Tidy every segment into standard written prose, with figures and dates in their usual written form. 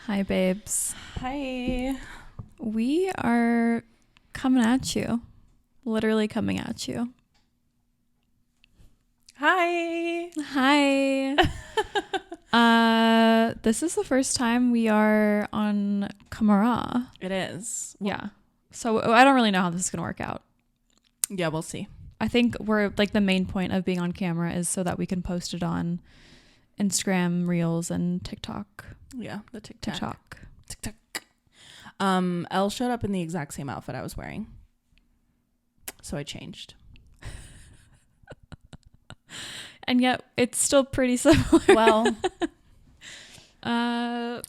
Hi, babes. Hi. We are coming at you. Literally coming at you. Hi. Hi. This is the first time we are on camera. It is. Yeah. So I don't really know how this is going to work out. Yeah, we'll see. I think we're like the main point of being on camera is so that we can post it on Instagram Reels and TikTok. Yeah, the TikTok. Elle showed up in the exact same outfit I was wearing. So I changed. And yet it's still pretty similar. Well,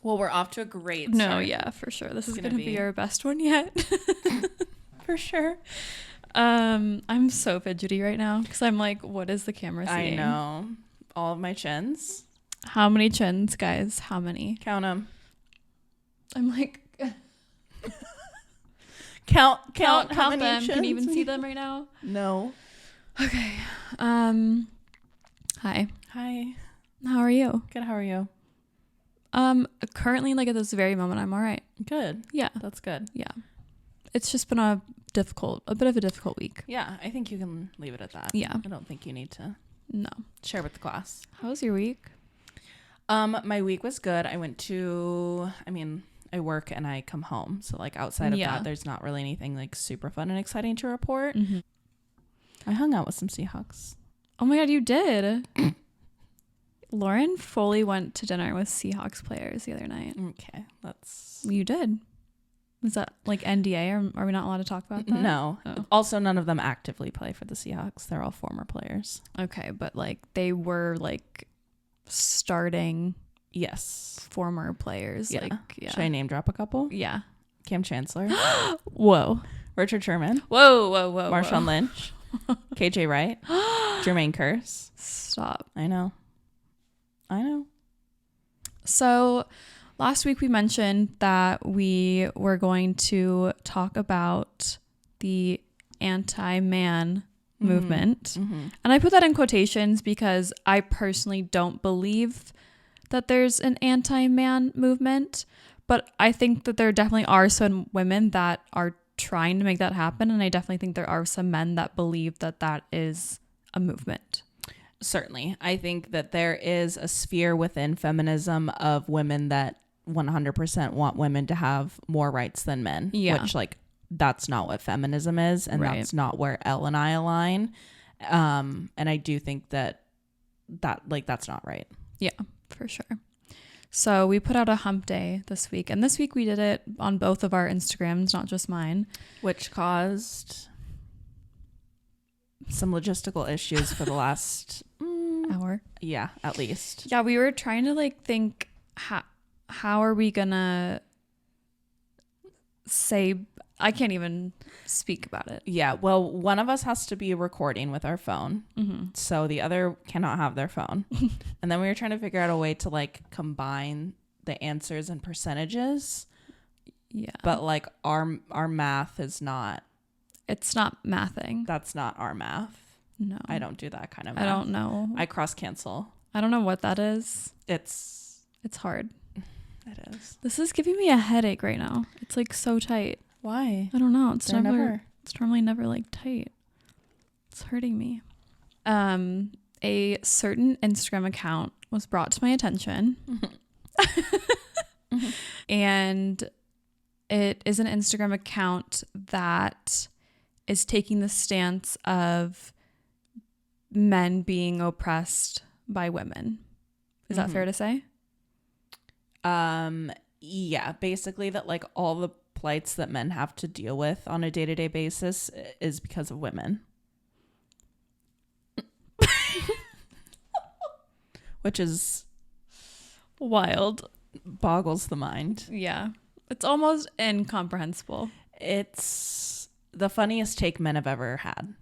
we're off to a great start. No, yeah, for sure. This is going to be our best one yet. For sure. I'm so fidgety right now because I'm like, what is the camera seeing? I know. All of my chins. How many chins, guys? How many? Count them. I'm like, count how many them. chins? Can you even see them right now? No. Okay. Hi. Hi. How are you? Good. How are you? Currently, like at this very moment, I'm all right. Good. Yeah. That's good. Yeah. It's just been a bit of a difficult week. Yeah, I think you can leave it at that. Yeah. I don't think you need to share with the class. How was your week? My week was good. I work and I come home. So like outside of that, there's not really anything like super fun and exciting to report. Mm-hmm. I hung out with some Seahawks. Oh my God, you did. Lauren fully went to dinner with Seahawks players the other night. Okay, You did. Was that like NDA or are we not allowed to talk about that? No. Oh. Also, none of them actively play for the Seahawks. They're all former players. Okay, but like they were like starting former players. Yeah. Like, yeah. Should I name drop a couple? Yeah. Cam Chancellor. Whoa. Richard Sherman. Whoa. Marshawn Lynch. KJ Wright. Jermaine Kearse. Stop. I know. So last week we mentioned that we were going to talk about the anti-man movement. Mm-hmm. And I put that in quotations because I personally don't believe that there's an anti-man movement, but I think that there definitely are some women that are trying to make that happen, and I definitely think there are some men that believe that that is a movement. Certainly. I think that there is a sphere within feminism of women that 100% want women to have more rights than men, which like that's not what feminism is, and that's not where Elle and I align. And I do think that like that's not right. Yeah, for sure. So we put out a hump day this week, and this week we did it on both of our Instagrams, not just mine, which caused some logistical issues for the last hour. Yeah, at least. Yeah, we were trying to like think how are we gonna say, I can't even speak about it. Yeah, well, one of us has to be recording with our phone, so the other cannot have their phone. And then we were trying to figure out a way to like combine the answers and percentages. Yeah, but like our math is not. It's not mathing. That's not our math. No, I don't do that kind of math. I don't know. I cross cancel. I don't know what that is. It's hard. It is. This is giving me a headache right now. It's like so tight. Why? I don't know. It's normally never like tight. It's hurting me. A certain Instagram account was brought to my attention. And it is an Instagram account that is taking the stance of men being oppressed by women. Is that fair to say? Yeah, basically that like all the plights that men have to deal with on a day-to-day basis is because of women. Which is wild. Boggles the mind. Yeah. It's almost incomprehensible. It's the funniest take men have ever had.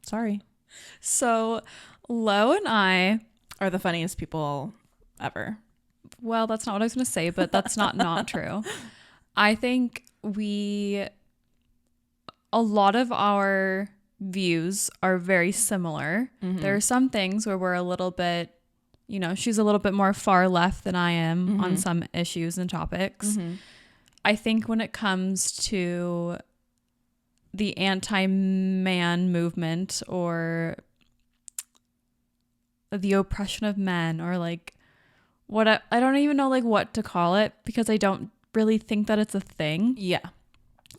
Sorry. So Lo and I are the funniest people ever. Well, that's not what I was going to say, but that's not true. I think a lot of our views are very similar. Mm-hmm. There are some things where we're a little bit you know, she's a little bit more far left than I am on some issues and topics. I think when it comes to the anti-man movement or the oppression of men, or like what I don't even know like what to call it, because I don't really think that it's a thing. Yeah.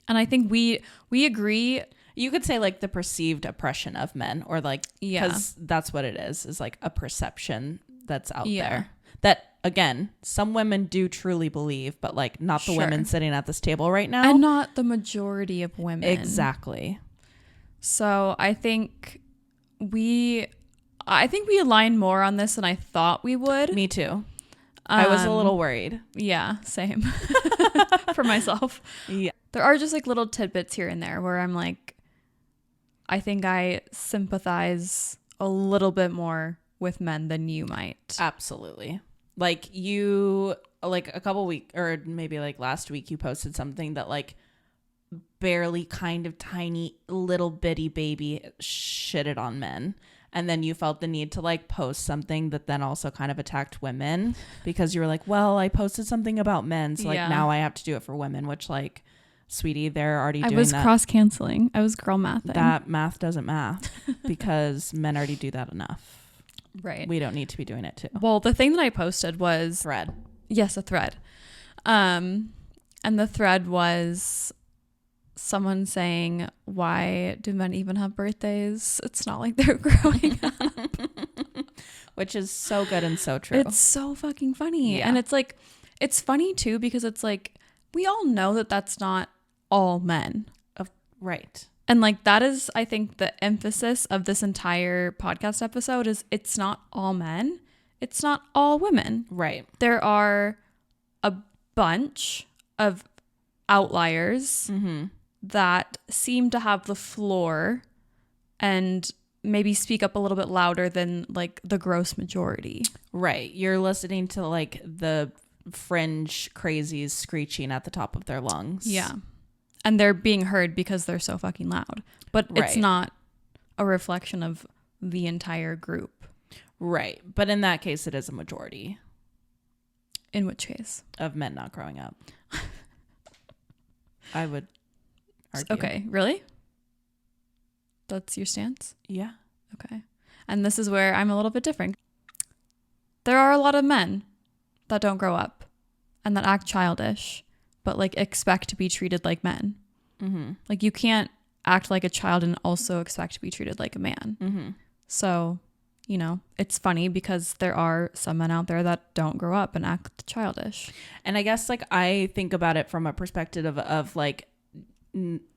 And I think we agree. You could say like the perceived oppression of men, or like, because that's what it is like a perception that's out there that, again, some women do truly believe, but like not the women sitting at this table right now. And not the majority of women. Exactly. So I think we align more on this than I thought we would. Me too. I was a little worried. Yeah, same. For myself. Yeah. There are just like little tidbits here and there where I'm like, I think I sympathize a little bit more with men than you might. Absolutely. Like you, like a couple weeks, or maybe like last week, you posted something that like barely kind of tiny little bitty baby shitted on men. And then you felt the need to like post something that then also kind of attacked women, because you were like, well, I posted something about men, so like now I have to do it for women, which like, sweetie, they're already doing that. I was cross-canceling. I was girl mathing. That math doesn't math because men already do that enough. Right. We don't need to be doing it too. Well, the thing that I posted was... Thread. Yes, a thread. And the thread was someone saying, why do men even have birthdays? It's not like they're growing up. Which is so good and so true. It's so fucking funny. Yeah. And it's like, it's funny too, because it's like, we all know that that's not all men. Right. And like, that is, I think, the emphasis of this entire podcast episode is it's not all men. It's not all women. Right. There are a bunch of outliers that seem to have the floor and maybe speak up a little bit louder than like the gross majority. Right. You're listening to like the fringe crazies screeching at the top of their lungs. Yeah. And they're being heard because they're so fucking loud. But it's not a reflection of the entire group. Right. But in that case, it is a majority. In which case? Of men not growing up. I would argue. Okay. Really? That's your stance? Yeah. Okay. And this is where I'm a little bit different. There are a lot of men that don't grow up and that act childish, but like expect to be treated like men. Like you can't act like a child and also expect to be treated like a man. So, you know, it's funny because there are some men out there that don't grow up and act childish. And I guess like I think about it from a perspective of like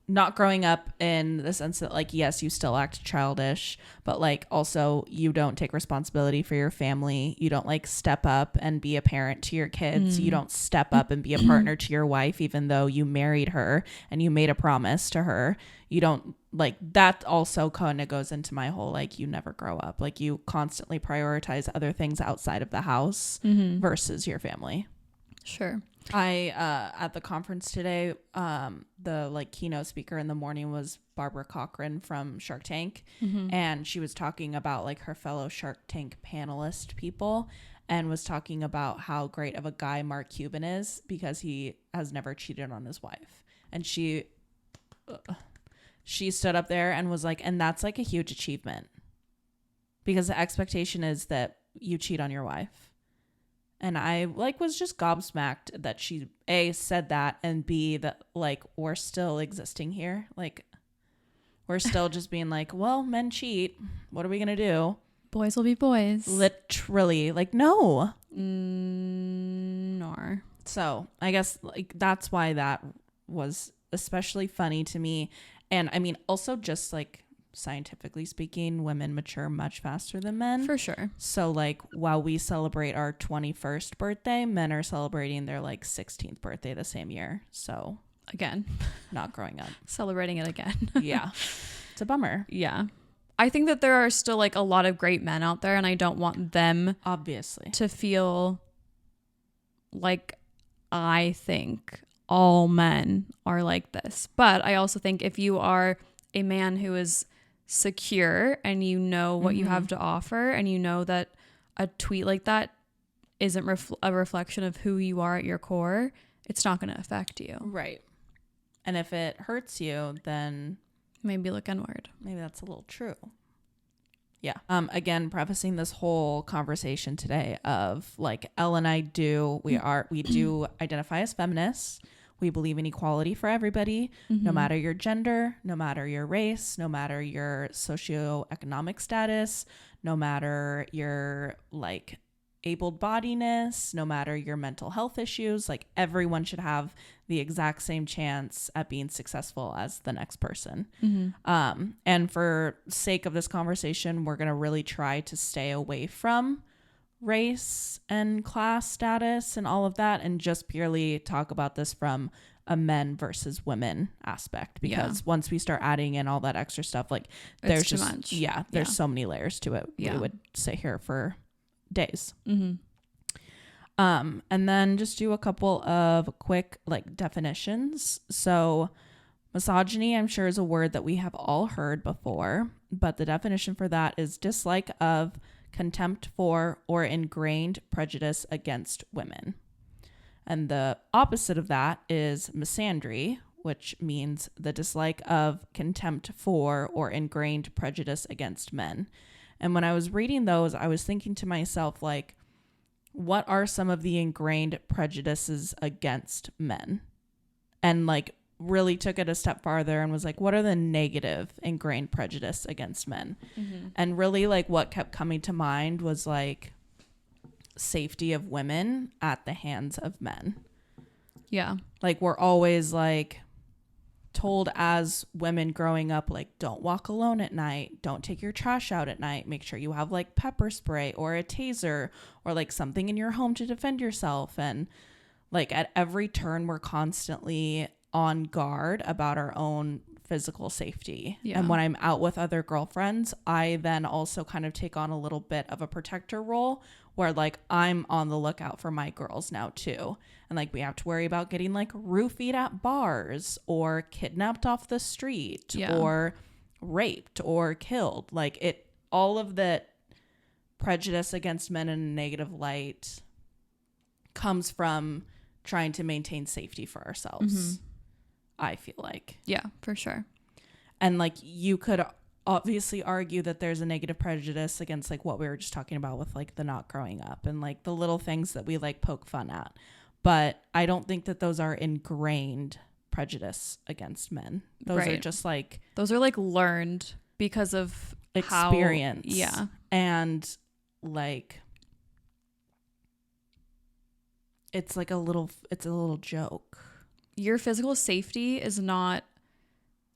not growing up in the sense that like, yes, you still act childish, but like also you don't take responsibility for your family. You don't like step up and be a parent to your kids. You don't step up and be a partner to your wife, even though you married her and you made a promise to her. You don't like that. Also kind of goes into my whole, like, you never grow up. Like you constantly prioritize other things outside of the house versus your family. Sure. I at the conference today, the like keynote speaker in the morning was Barbara Cochran from Shark Tank, and she was talking about like her fellow Shark Tank panelist people, and was talking about how great of a guy Mark Cuban is because he has never cheated on his wife. And she stood up there and was like, and that's like a huge achievement because the expectation is that you cheat on your wife. And I like was just gobsmacked that she A, said that, and B, that like we're still existing here. Like we're still just being like, well, men cheat. What are we gonna do? Boys will be boys. Literally, like no. Nor. So I guess like that's why that was especially funny to me. And I mean, also just like scientifically speaking, women mature much faster than men. For sure. So like while we celebrate our 21st birthday, men are celebrating their like 16th birthday the same year. So again, not growing up. Celebrating it again. Yeah. It's a bummer. Yeah. I think that there are still like a lot of great men out there, and I don't want them obviously to feel like I think all men are like this. But I also think if you are a man who is secure and you know what you have to offer and you know that a tweet like that isn't a reflection of who you are at your core, it's not going to affect you. Right. And if it hurts you, then maybe look inward. Maybe that's a little true. Yeah. Again, prefacing this whole conversation today of like Elle and I do identify as feminists. We believe in equality for everybody, no matter your gender, no matter your race, no matter your socioeconomic status, no matter your like able-bodiedness, no matter your mental health issues. Like everyone should have the exact same chance at being successful as the next person. And for sake of this conversation, we're going to really try to stay away from race and class status and all of that, and just purely talk about this from a men versus women aspect, because once we start adding in all that extra stuff, like there's too much. There's so many layers to it. We would sit here for days. And then just do a couple of quick like definitions. So misogyny, I'm sure, is a word that we have all heard before, but the definition for that is dislike of, contempt for, or ingrained prejudice against women. And the opposite of that is misandry, which means the dislike of, contempt for, or ingrained prejudice against men. And when I was reading those, I was thinking to myself, like, what are some of the ingrained prejudices against men? And like really took it a step farther and was like, what are the negative ingrained prejudice against men? And really like what kept coming to mind was like safety of women at the hands of men. Yeah. Like we're always like told as women growing up, like, don't walk alone at night, don't take your trash out at night, make sure you have like pepper spray or a taser or like something in your home to defend yourself. And like at every turn we're constantly on guard about our own physical safety. And when I'm out with other girlfriends, I then also kind of take on a little bit of a protector role where like I'm on the lookout for my girls now too. And like we have to worry about getting like roofied at bars or kidnapped off the street or raped or killed. Like it, all of that prejudice against men in a negative light comes from trying to maintain safety for ourselves. I feel like. Yeah, for sure. And like you could obviously argue that there's a negative prejudice against like what we were just talking about with like the not growing up and like the little things that we like poke fun at. But I don't think that those are ingrained prejudice against men. Those are just like... Those are like learned because of experience. How, And like... It's like a little joke. Your physical safety is not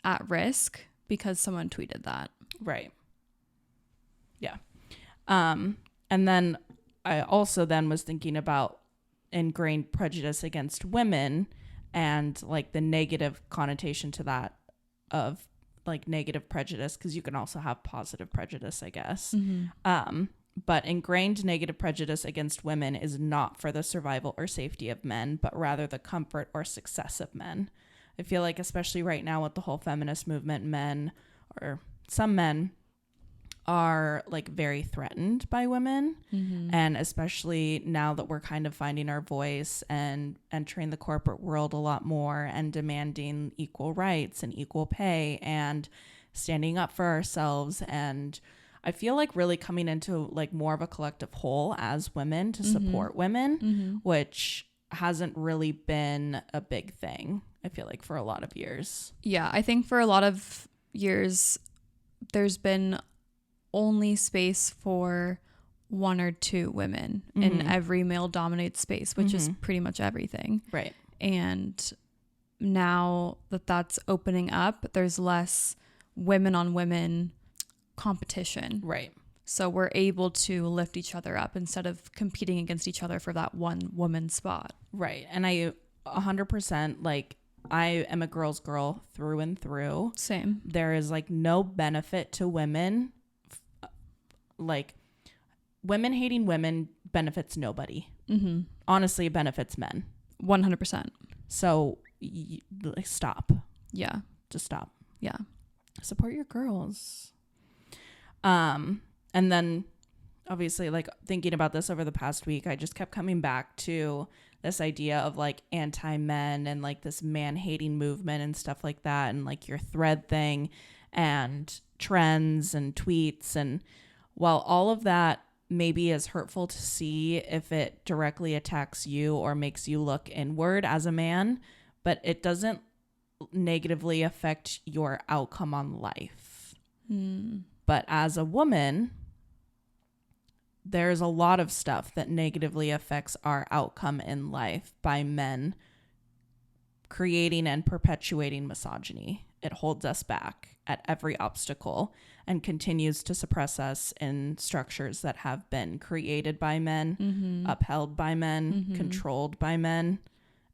at risk because someone tweeted that. Right. Yeah. And then I also then was thinking about ingrained prejudice against women and like the negative connotation to that of like negative prejudice, because you can also have positive prejudice, I guess. But ingrained negative prejudice against women is not for the survival or safety of men, but rather the comfort or success of men. I feel like especially right now with the whole feminist movement, men, or some men, are like very threatened by women. And especially now that we're kind of finding our voice and entering the corporate world a lot more and demanding equal rights and equal pay and standing up for ourselves, and I feel like really coming into like more of a collective whole as women to support women, which hasn't really been a big thing, I feel like, for a lot of years. Yeah, I think for a lot of years, there's been only space for one or two women in every male-dominated space, which is pretty much everything. Right. And now that that's opening up, there's less women on women competition. Right. So we're able to lift each other up instead of competing against each other for that one woman spot. Right. And I 100% like, I am a girl's girl through and through. Same. There is like no benefit to women. Like women hating women benefits nobody. Honestly, it benefits men. 100%. So like, stop. Yeah. Just stop. Yeah. Support your girls. And then obviously, like, thinking about this over the past week, I just kept coming back to this idea of like anti-men and like this man-hating movement and stuff like that, and like your thread thing and trends and tweets. And while all of that maybe is hurtful to see if it directly attacks you or makes you look inward as a man, but it doesn't negatively affect your outcome on life. But as a woman, there's a lot of stuff that negatively affects our outcome in life by men creating and perpetuating misogyny. It holds us back at every obstacle and continues to suppress us in structures that have been created by men, upheld by men, controlled by men,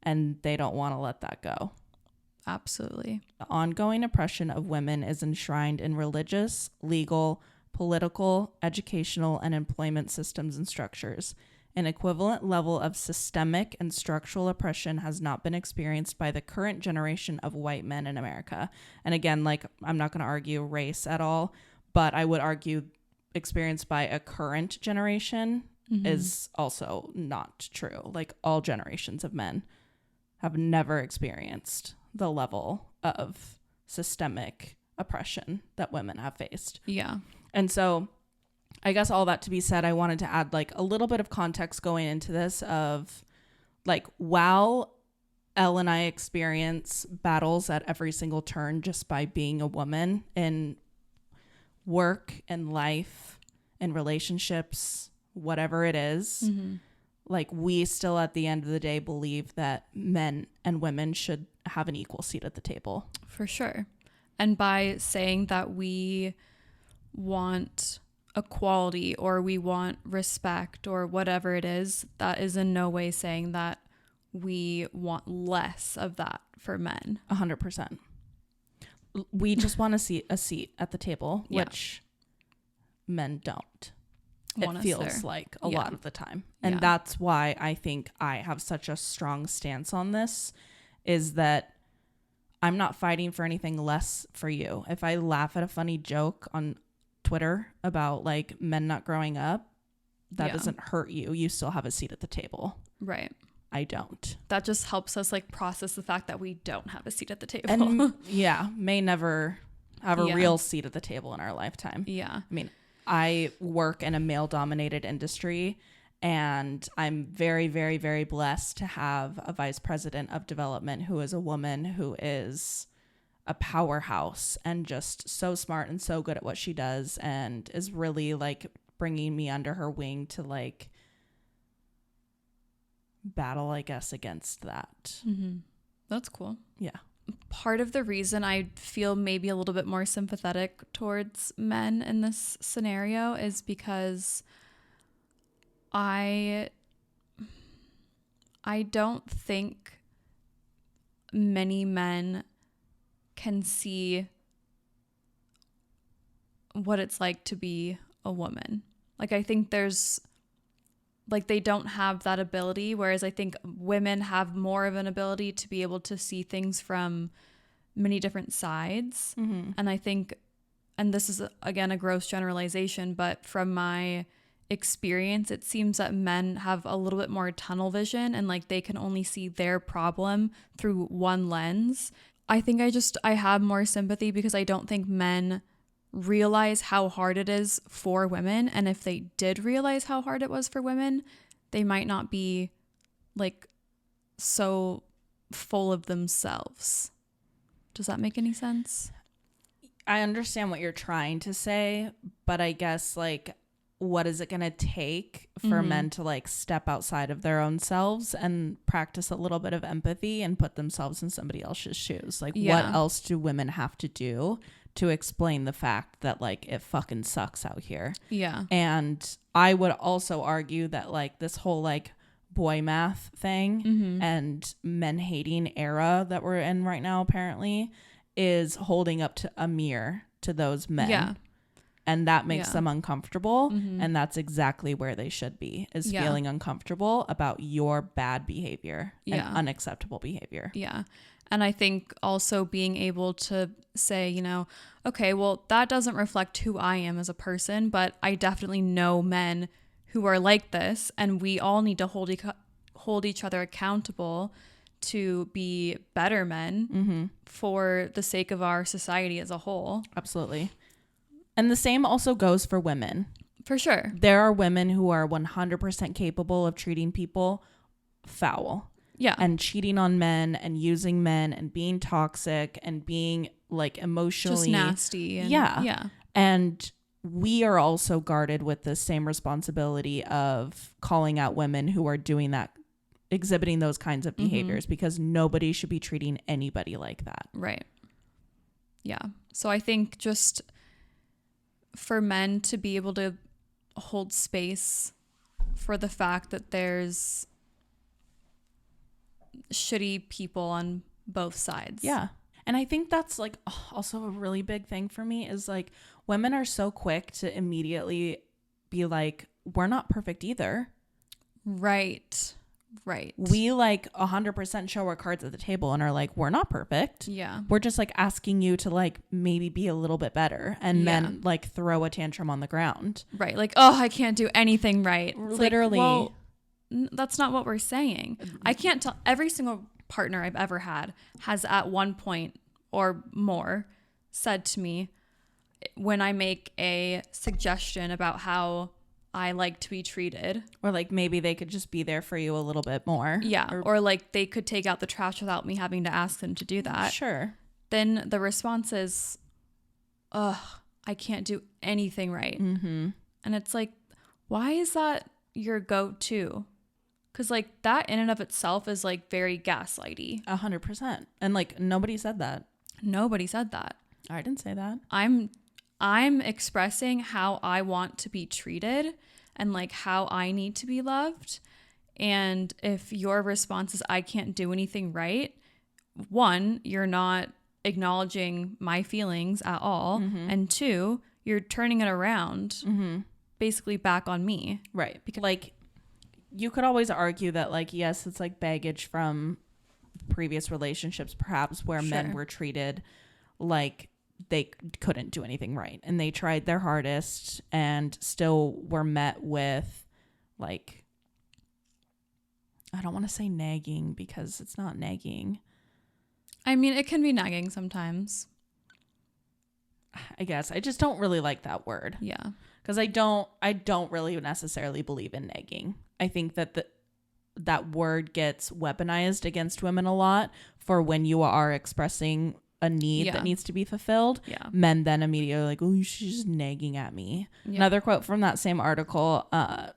and they don't want to let that go. Absolutely. The ongoing oppression of women is enshrined in religious, legal, political, educational, and employment systems and structures. An equivalent level of systemic and structural oppression has not been experienced by the current generation of white men in America. And again, like, I'm not going to argue race at all, but I would argue experienced by a current generation is also not true. Like, all generations of men have never experienced the level of systemic oppression that women have faced. Yeah. And so I guess all that to be said, I wanted to add like a little bit of context going into this of like, while Elle and I experience battles at every single turn just by being a woman in work and life and relationships, whatever it is, like, we still at the end of the day believe that men and women should have an equal seat at the table. For sure. And by saying that we want equality or we want respect or whatever it is, that is in no way saying that we want less of that for men. 100%. We just want to see a seat at the table, which men don't. It feels like a lot of the time. And that's why I think I have such a strong stance on this, is that I'm not fighting for anything less for you. If I laugh at a funny joke on Twitter about like men not growing up, that doesn't hurt you. You still have a seat at the table. Right. I don't. That just helps us like process the fact that we don't have a seat at the table. And may never have a real seat at the table in our lifetime. Yeah. I mean, I work in a male dominated industry, and I'm very, very, very blessed to have a vice president of development who is a woman who is a powerhouse and just so smart and so good at what she does, and is really like bringing me under her wing to like battle, I guess, against that. That's cool. Yeah. Part of the reason I feel maybe a little bit more sympathetic towards men in this scenario is because I don't think many men can see what it's like to be a woman. Like, I think there's like, they don't have that ability, whereas I think women have more of an ability to be able to see things from many different sides. And I think, and this is again a gross generalization, but from my experience, it seems that men have a little bit more tunnel vision, and like they can only see their problem through one lens. I think I have more sympathy because I don't think men realize how hard it is for women, and if they did realize how hard it was for women, they might not be like so full of themselves. Does that make any sense? I understand what you're trying to say, but I guess like, what is it going to take for men to like step outside of their own selves and practice a little bit of empathy and put themselves in somebody else's shoes? Like, what else do women have to do to explain the fact that like it fucking sucks out here? Yeah. And I would also argue that like this whole like boy math thing and men hating era that we're in right now apparently is holding up to a mirror to those men. Yeah. and that makes them uncomfortable. And that's exactly where they should be, is feeling uncomfortable about your bad behavior and unacceptable behavior. Yeah. And I think also being able to say, you know, okay, well, that doesn't reflect who I am as a person, but I definitely know men who are like this, and we all need to hold each other accountable to be better men for the sake of our society as a whole. Absolutely. And the same also goes for women. For sure. There are women who are 100% capable of treating people foul. Yeah. And cheating on men and using men and being toxic and being like emotionally just nasty. And, yeah. And we are also guarded with the same responsibility of calling out women who are doing that, exhibiting those kinds of behaviors, because nobody should be treating anybody like that. Right. Yeah. So I think just for men to be able to hold space for the fact that there's shitty people on both sides. Yeah. And I think that's like also a really big thing for me, is like women are so quick to immediately be like, we're not perfect either. Right. We like 100% show our cards at the table and are like, we're not perfect. Yeah. We're just like asking you to like maybe be a little bit better, and then like throw a tantrum on the ground. Right. Like, oh, I can't do anything right. It's literally. Like, well, that's not what we're saying. I can't tell. Every single partner I've ever had has at one point or more said to me, when I make a suggestion about how I like to be treated, or like maybe they could just be there for you a little bit more. Yeah. Or like they could take out the trash without me having to ask them to do that. Sure. Then the response is, ugh, I can't do anything right. And it's like, why is that your go-to? Because like that in and of itself is like very gaslighty. 100%. And like nobody said that. Nobody said that. I didn't say that. I'm expressing how I want to be treated and like how I need to be loved. And if your response is I can't do anything right, one, you're not acknowledging my feelings at all. And two, you're turning it around basically back on me. Right. Because like you could always argue that like, yes, it's like baggage from previous relationships, perhaps, where men were treated like they couldn't do anything right, and they tried their hardest and still were met with like, I don't want to say nagging because it's not nagging. I mean, it can be nagging sometimes. I guess I just don't really like that word. Yeah. Because I don't really necessarily believe in nagging. I think that that word gets weaponized against women a lot for when you are expressing a need that needs to be fulfilled. Yeah. Men then immediately are like, oh, she's just nagging at me. Yeah. Another quote from that same article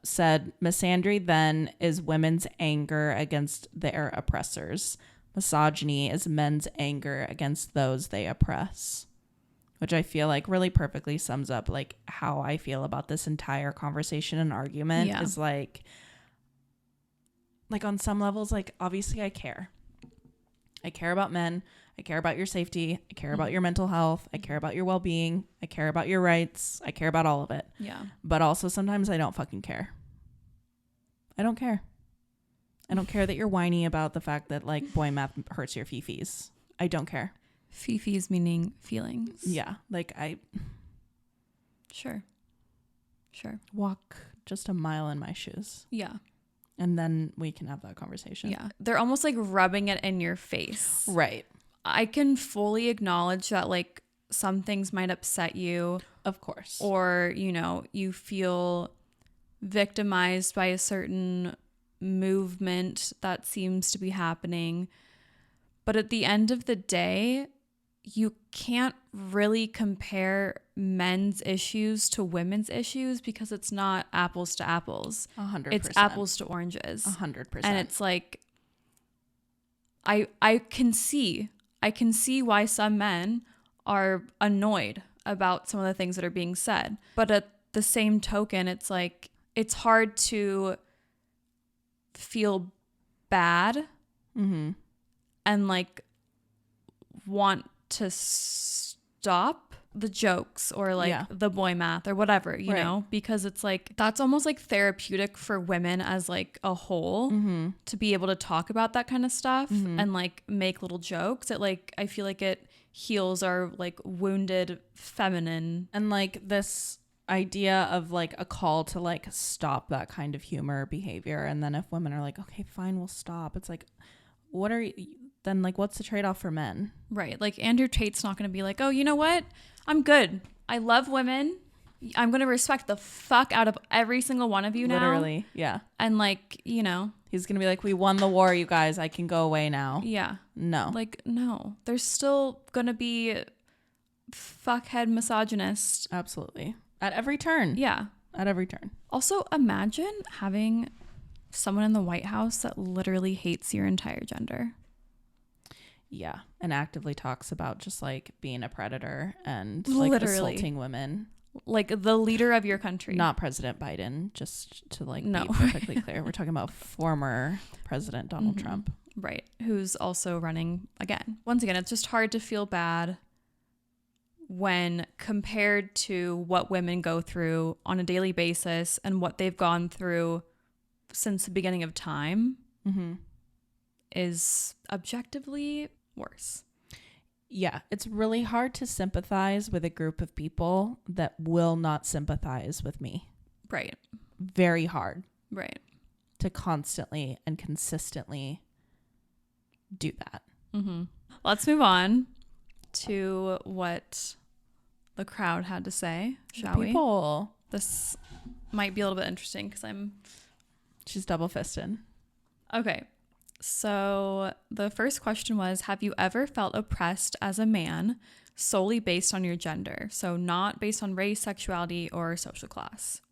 said, misandry then is women's anger against their oppressors. Misogyny is men's anger against those they oppress. Which I feel like really perfectly sums up like how I feel about this entire conversation and argument. Is like on some levels, like obviously I care about men. I care about your safety. I care about your mental health. I care about your well-being. I care about your rights. I care about all of it. Yeah. But also sometimes I don't fucking care. I don't care. I don't care that you're whiny about the fact that like boy math hurts your fifis. I don't care. Fifis meaning feelings. Yeah. Like Sure. Walk just a mile in my shoes. Yeah. And then we can have that conversation. Yeah. They're almost like rubbing it in your face. Right. I can fully acknowledge that like some things might upset you. Of course. Or, you know, you feel victimized by a certain movement that seems to be happening. But at the end of the day, you can't really compare men's issues to women's issues because it's not apples to apples. 100%. It's apples to oranges. 100%. And it's like, I can see why some men are annoyed about some of the things that are being said. But at the same token, it's like, it's hard to feel bad and like want to stop the jokes or like the boy math or whatever, you know, because it's like that's almost like therapeutic for women as like a whole to be able to talk about that kind of stuff and like make little jokes. It like I feel like it heals our like wounded feminine, and like this idea of like a call to like stop that kind of humor behavior. And then if women are like, okay, fine, we'll stop, it's like, what are you then, like, what's the trade-off for men? Right. Like Andrew Tate's not going to be like, oh, you know what, I'm good, I love women, I'm going to respect the fuck out of every single one of you now. Literally. Yeah. And like, you know, he's going to be like, we won the war, you guys, I can go away now. Yeah. No. Like, no, there's still going to be fuckhead misogynist. Absolutely. At every turn. Yeah. At every turn. Also, imagine having someone in the White House that literally hates your entire gender. Yeah. And actively talks about just like being a predator and like assaulting women. Like the leader of your country. Not President Biden, just to like be perfectly clear. We're talking about former President Donald Trump. Right. Who's also running again. Once again, it's just hard to feel bad when compared to what women go through on a daily basis and what they've gone through since the beginning of time is objectively worse. Yeah, it's really hard to sympathize with a group of people that will not sympathize with me. Right. Very hard. Right. To constantly and consistently do that. Let's move on to what the crowd had to say, shall we? This might be a little bit interesting because she's double fisted. Okay. So the first question was, have you ever felt oppressed as a man solely based on your gender? So not based on race, sexuality, or social class.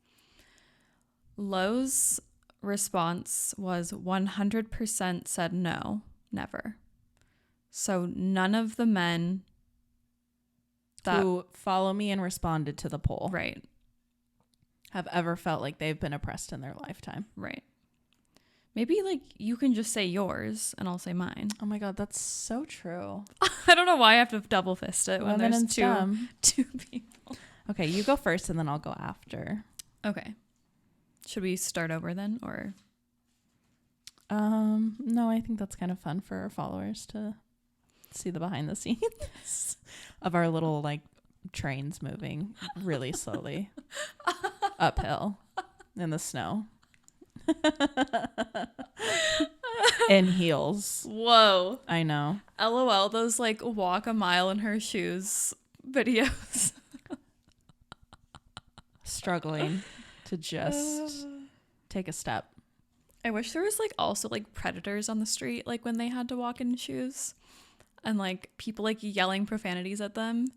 Lo's response was 100% said no, never. So none of the men who follow me and responded to the poll, right, have ever felt like they've been oppressed in their lifetime. Right. Maybe like you can just say yours and I'll say mine. Oh my God, that's so true. I don't know why I have to double fist it when there's two people. Okay, you go first and then I'll go after. Okay. Should we start over then or? No, I think that's kind of fun for our followers to see the behind the scenes of our little like trains moving really slowly uphill in the snow. In heels. Whoa. I know. LOL, those like walk a mile in her shoes videos. Struggling to just take a step. I wish there was like also like predators on the street, like when they had to walk in shoes and like people like yelling profanities at them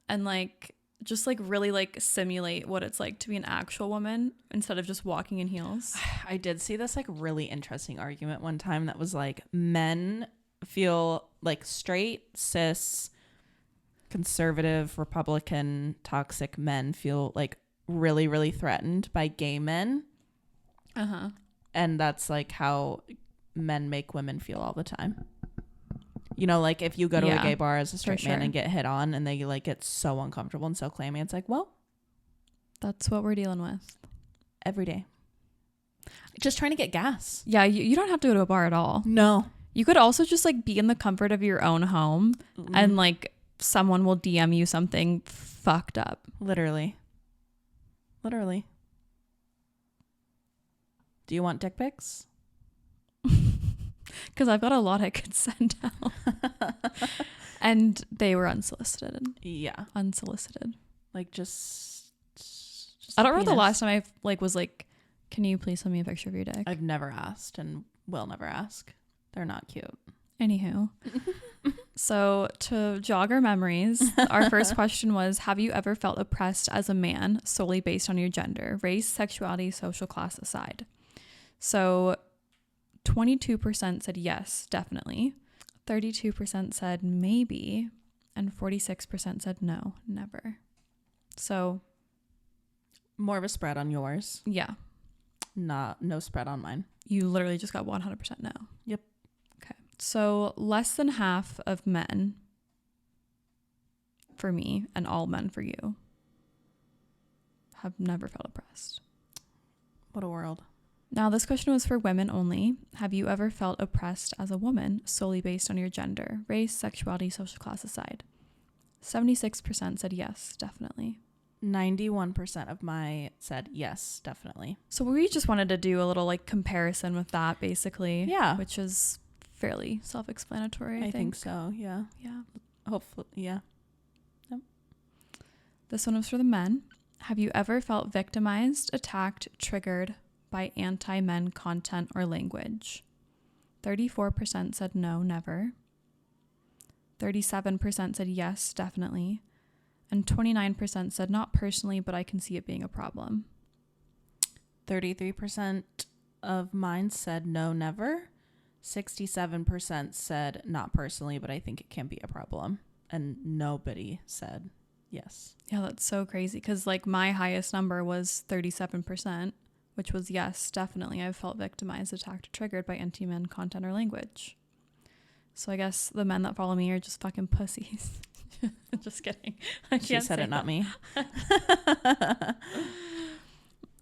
and like just like really like simulate what it's like to be an actual woman instead of just walking in heels. I did see this like really interesting argument one time that was like men feel like straight, cis, conservative, Republican, toxic men feel like really, really threatened by gay men. Uh-huh. And that's like how men make women feel all the time. You know, like if you go to a gay bar as a straight man and get hit on and they like get so uncomfortable and so clammy, it's like, well, that's what we're dealing with every day. Just trying to get gas. Yeah, you don't have to go to a bar at all. No. You could also just like be in the comfort of your own home and like someone will DM you something fucked up. Literally. Do you want dick pics? Because I've got a lot I could send out. And they were unsolicited. Yeah. Unsolicited. Like just I don't remember the last time I like was like, can you please send me a picture of your dick? I've never asked and will never ask. They're not cute. Anywho. So to jog our memories, our first question was, have you ever felt oppressed as a man solely based on your gender, race, sexuality, social class aside? So 22% said yes, definitely. 32% said maybe. And 46% said no, never. So more of a spread on yours. Yeah. No spread on mine. You literally just got 100% no. Yep. Okay. So less than half of men for me and all men for you. Have never felt oppressed. What a world. Now, this question was for women only. Have you ever felt oppressed as a woman solely based on your gender, race, sexuality, social class aside? 76% said yes, definitely. 91% of my said yes, definitely. So we just wanted to do a little like comparison with that, basically. Yeah. Which is fairly self-explanatory, I think so, yeah. Yeah. Hopefully, yeah. Yep. This one was for the men. Have you ever felt victimized, attacked, triggered by anti-men content or language? 34% said no, never. 37% said yes, definitely. And 29% said not personally, but I can see it being a problem. 33% of mine said no, never. 67% said not personally, but I think it can be a problem. And nobody said yes. Yeah, that's so crazy because like my highest number was 37%, which was yes, definitely. I've felt victimized, attacked, or triggered by anti-men content or language. So I guess the men that follow me are just fucking pussies. Just kidding. She said it, not me.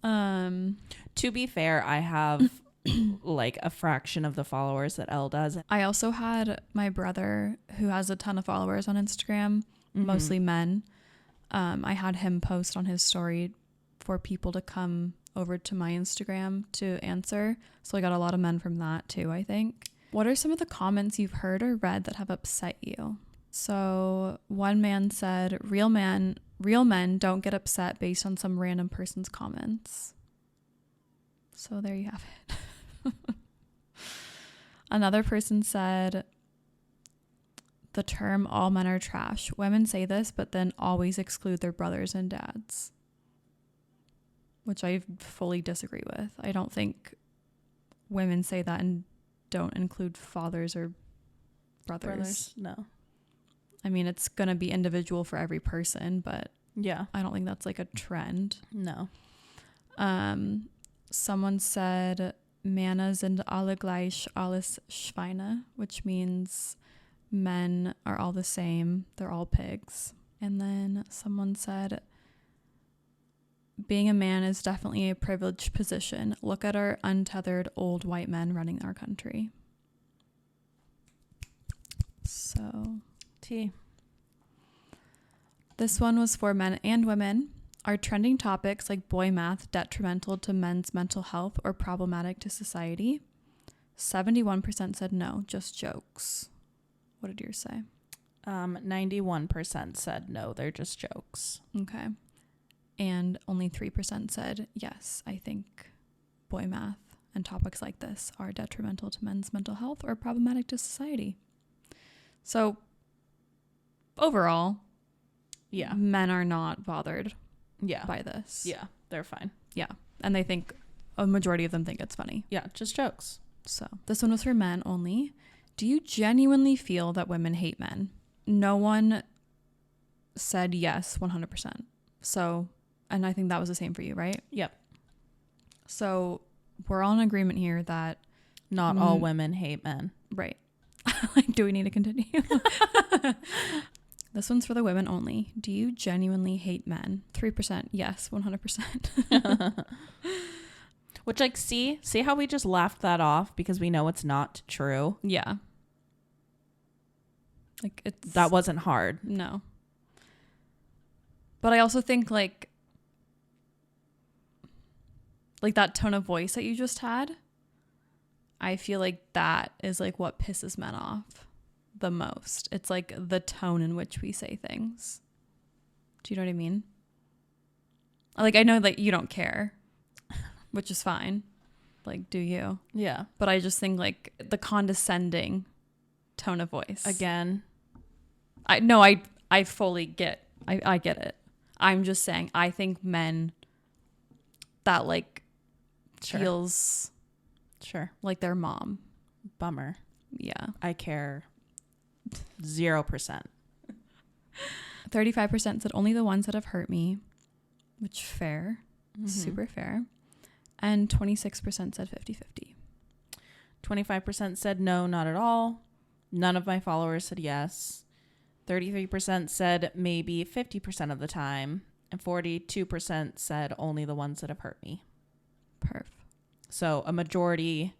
To be fair, I have like a fraction of the followers that Elle does. I also had my brother who has a ton of followers on Instagram, mostly men. I had him post on his story for people to come over to my Instagram to answer. So I got a lot of men from that too, I think. What are some of the comments you've heard or read that have upset you? So one man said, real men don't get upset based on some random person's comments. So there you have it. Another person said, the term all men are trash. Women say this, but then always exclude their brothers and dads. Which I fully disagree with. I don't think women say that and don't include fathers or brothers. No. I mean, it's going to be individual for every person, but yeah, I don't think that's like a trend. No. Someone said, Männer sind alle gleich, alles Schweine, which means men are all the same. They're all pigs. And then someone said, being a man is definitely a privileged position. Look at our untethered old white men running our country. So, this one was for men and women. Are trending topics like boy math detrimental to men's mental health or problematic to society? 71% said no, just jokes. What did yours say? 91% said no, they're just jokes. Okay. And only 3% said yes, I think boy math and topics like this are detrimental to men's mental health or problematic to society. So overall, yeah, men are not bothered by this. Yeah, they're fine. Yeah. And they think, a majority of them think it's funny. Yeah, just jokes. So this one was for men only. Do you genuinely feel that women hate men? No one said yes 100%. So, and I think that was the same for you, right? Yep. So we're all in agreement here that not all women hate men. Right. Like, do we need to continue? This one's for the women only. Do you genuinely hate men? 3%. Yes, 100%. Which, like, see how we just laughed that off because we know it's not true. Yeah. Like, that wasn't hard. No. But I also think like that tone of voice that you just had, I feel like that is like what pisses men off the most. It's like the tone in which we say things. Do you know what I mean? Like, I know that you don't care, which is fine. Like, do you? Yeah. But I just think like the condescending tone of voice. Again. I fully get. I get it. I'm just saying, I think men that like feels like their mom. Bummer. Yeah. I care 0%. 35% said only the ones that have hurt me, which fair. Super fair. And 26% said 50-50. 25% said no, not at all. None of my followers said yes. 33% said maybe 50% of the time. And 42% said only the ones that have hurt me. Perf. So a majority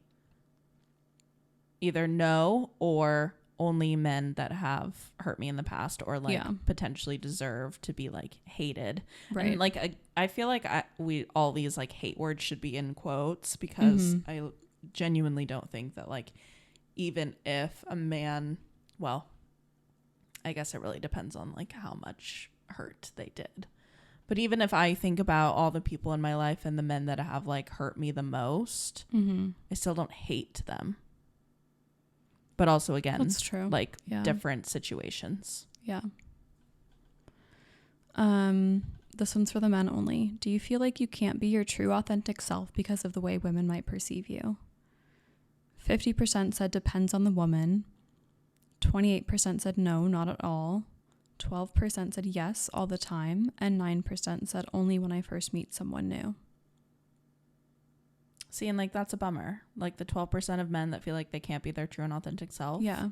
either no or only men that have hurt me in the past or like potentially deserve to be like hated. Right. And like I feel like we all these like hate words should be in quotes because I genuinely don't think that like even if a man, well, I guess it really depends on like how much hurt they did. But even if I think about all the people in my life and the men that have like hurt me the most, I still don't hate them. But also, again, that's true. Like different situations. Yeah. This one's for the men only. Do you feel like you can't be your true authentic self because of the way women might perceive you? 50% said depends on the woman. 28% said no, not at all. 12% said yes, all the time. And 9% said only when I first meet someone new. See, and like that's a bummer. Like the 12% of men that feel like they can't be their true and authentic self. Yeah.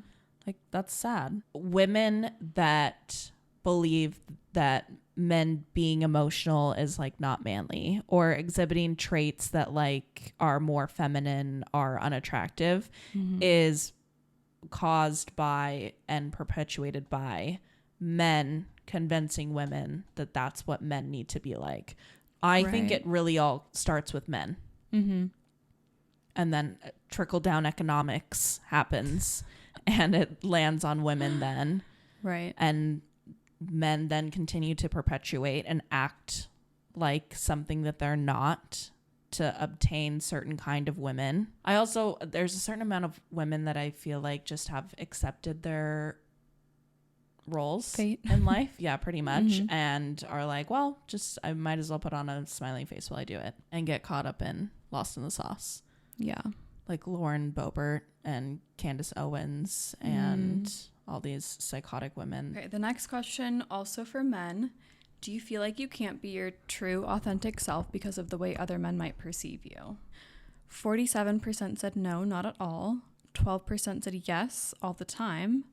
Like that's sad. Women that believe that men being emotional is like not manly or exhibiting traits that like are more feminine are unattractive is caused by and perpetuated by men convincing women that that's what men need to be like. I think it really all starts with men. And then trickle down economics happens and it lands on women then. Right. And men then continue to perpetuate and act like something that they're not to obtain certain kind of women. There's a certain amount of women that I feel like just have accepted their roles in life. Yeah, pretty much. And are like, well, just I might as well put on a smiling face while I do it and get caught up in Lost in the Sauce. Yeah. Like Lauren Boebert and Candace Owens and all these psychotic women. Okay, the next question also for men. Do you feel like you can't be your true authentic self because of the way other men might perceive you? 47% said no, not at all. 12% said yes, all the time.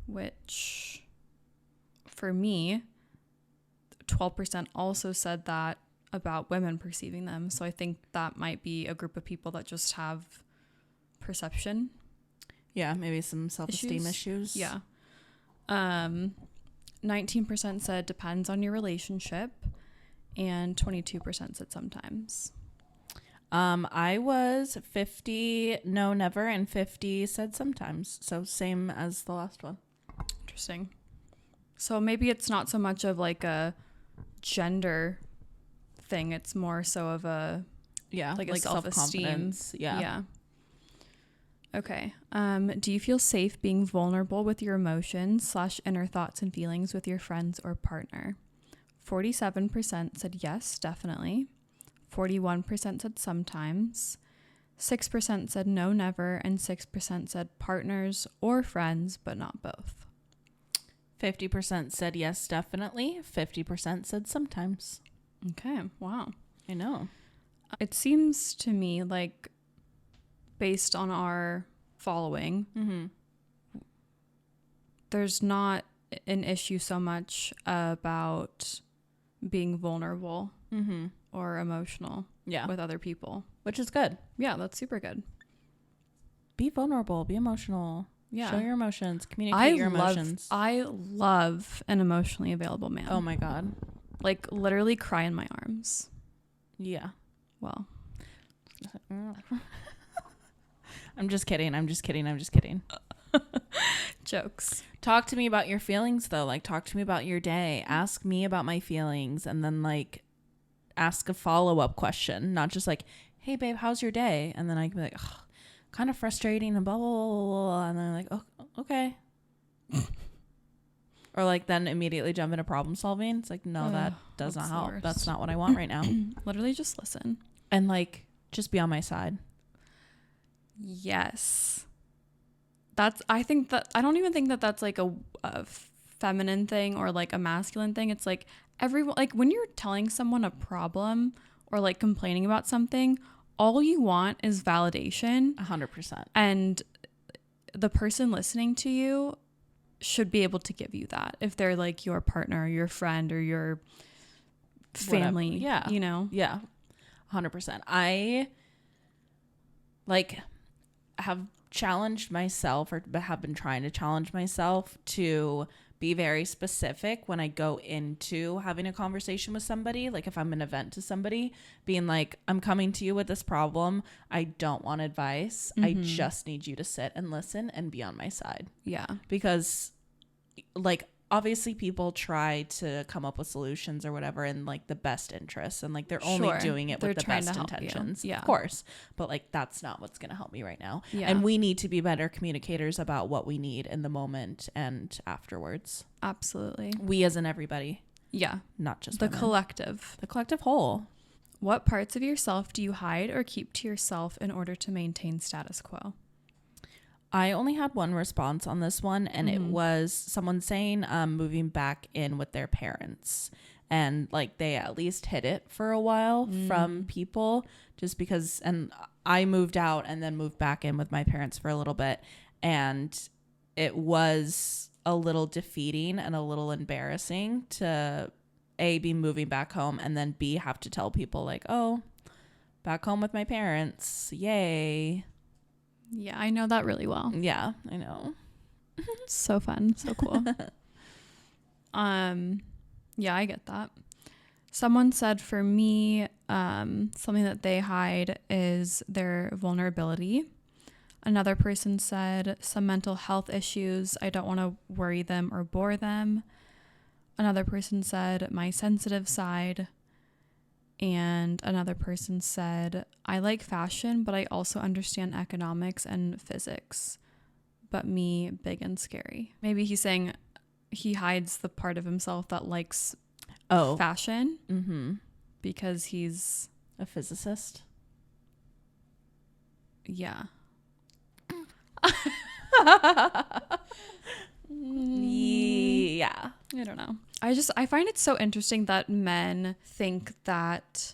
Which, for me, 12% also said that about women perceiving them. So I think that might be a group of people that just have perception. Yeah, maybe some self-esteem issues. Yeah. 19% said depends on your relationship. And 22% said sometimes. I was 50 no never and 50 said sometimes. So same as the last one. Interesting. So maybe it's not so much of like a gender thing. It's more so of a like a self-esteem. Yeah. Okay. Do you feel safe being vulnerable with your emotions / inner thoughts and feelings with your friends or partner? 47% said yes, definitely. 41% said sometimes. 6% said no, never. And 6% said partners or friends, but not both. 50% said yes, definitely. 50% said sometimes. Okay. Wow. I know. It seems to me like based on our following, there's not an issue so much about being vulnerable or emotional with other people. Which is good. Yeah, that's super good. Be vulnerable. Be emotional. Yeah. Show your emotions. Communicate your emotions. I love an emotionally available man. Oh my God. Like literally cry in my arms. Yeah. Well. I'm just kidding. Jokes. Talk to me about your feelings though. Like talk to me about your day. Ask me about my feelings and then like ask a follow-up question. Not just like, hey babe, how's your day? And then I can be like, oh, kind of frustrating and blah, blah, blah, blah. And then like, oh, okay. Or like then immediately jump into problem solving. It's like, no, that does not help. That's not what I want right now. Literally just listen. And like, just be on my side. Yes. I don't even think that that's like a feminine thing or like a masculine thing. It's like everyone, like when you're telling someone a problem or like complaining about something, all you want is validation. 100%. And the person listening to you should be able to give you that if they're like your partner, or your friend, or your family. Whatever. Yeah. You know? Yeah. 100%. I like have challenged myself, or have been trying to challenge myself to be very specific when I go into having a conversation with somebody. Like if I'm an event to somebody, being like, I'm coming to you with this problem. I don't want advice. I just need you to sit and listen and be on my side. Yeah. Because like obviously people try to come up with solutions or whatever in like the best interests, and like they're only doing it with the best intentions. Yeah. Of course. But like that's not what's going to help me right now. Yeah. And we need to be better communicators about what we need in the moment and afterwards. Absolutely. We as in everybody. Yeah. Not just the women. collective. The collective whole. What parts of yourself do you hide or keep to yourself in order to maintain status quo? I only had one response on this one, and it was someone saying moving back in with their parents, and like they at least hid it for a while from people, just because. And I moved out and then moved back in with my parents for a little bit, and it was a little defeating and a little embarrassing to A, be moving back home, and then B, have to tell people like, oh, back home with my parents, yay. Yeah, I know that really well. Yeah, I know. So fun. So cool. Yeah, I get that. Someone said for me, something that they hide is their vulnerability. Another person said some mental health issues. I don't want to worry them or bore them. Another person said my sensitive side. And another person said, I like fashion, but I also understand economics and physics. But me, big and scary. Maybe he's saying he hides the part of himself that likes fashion because he's a physicist. Yeah. Yeah. I don't know. I find it so interesting that men think that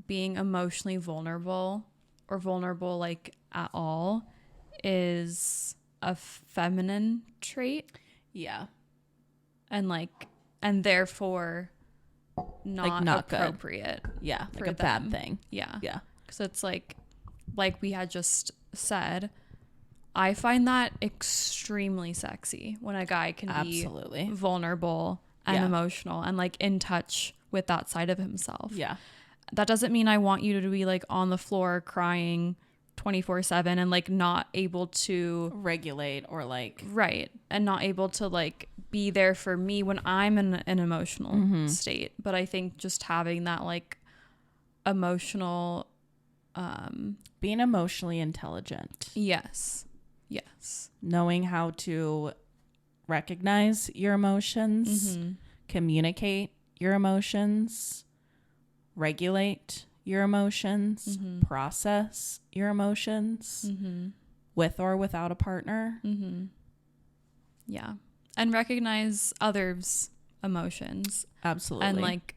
being emotionally vulnerable or vulnerable like at all is a feminine trait. Yeah. And therefore not appropriate. Good. Yeah. Like a them. bad thing. Yeah. Yeah. Because it's like we had just said, I find that extremely sexy when a guy can be vulnerable and emotional and like in touch with that side of himself. Yeah. That doesn't mean I want you to be like on the floor crying 24/7 and like not able to regulate or like and not able to like be there for me when I'm in an emotional state. But I think just having that like emotional being emotionally intelligent. Yes. Knowing how to recognize your emotions, communicate your emotions, regulate your emotions, process your emotions with or without a partner. Yeah. And recognize others' emotions. Absolutely. And like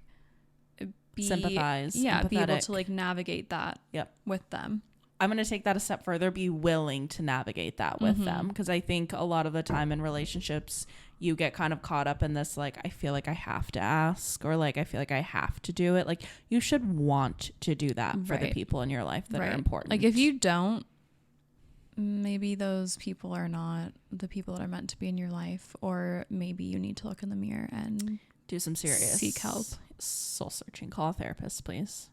sympathize. Yeah, be able to like navigate that with them. I'm going to take that a step further, be willing to navigate that with them. Because I think a lot of the time in relationships, you get kind of caught up in this, like, I feel like I have to ask, or like, I feel like I have to do it. Like, you should want to do that for the people in your life that are important. Like, if you don't, maybe those people are not the people that are meant to be in your life, or maybe you need to look in the mirror and do some serious seek help. Soul searching. Call a therapist, please.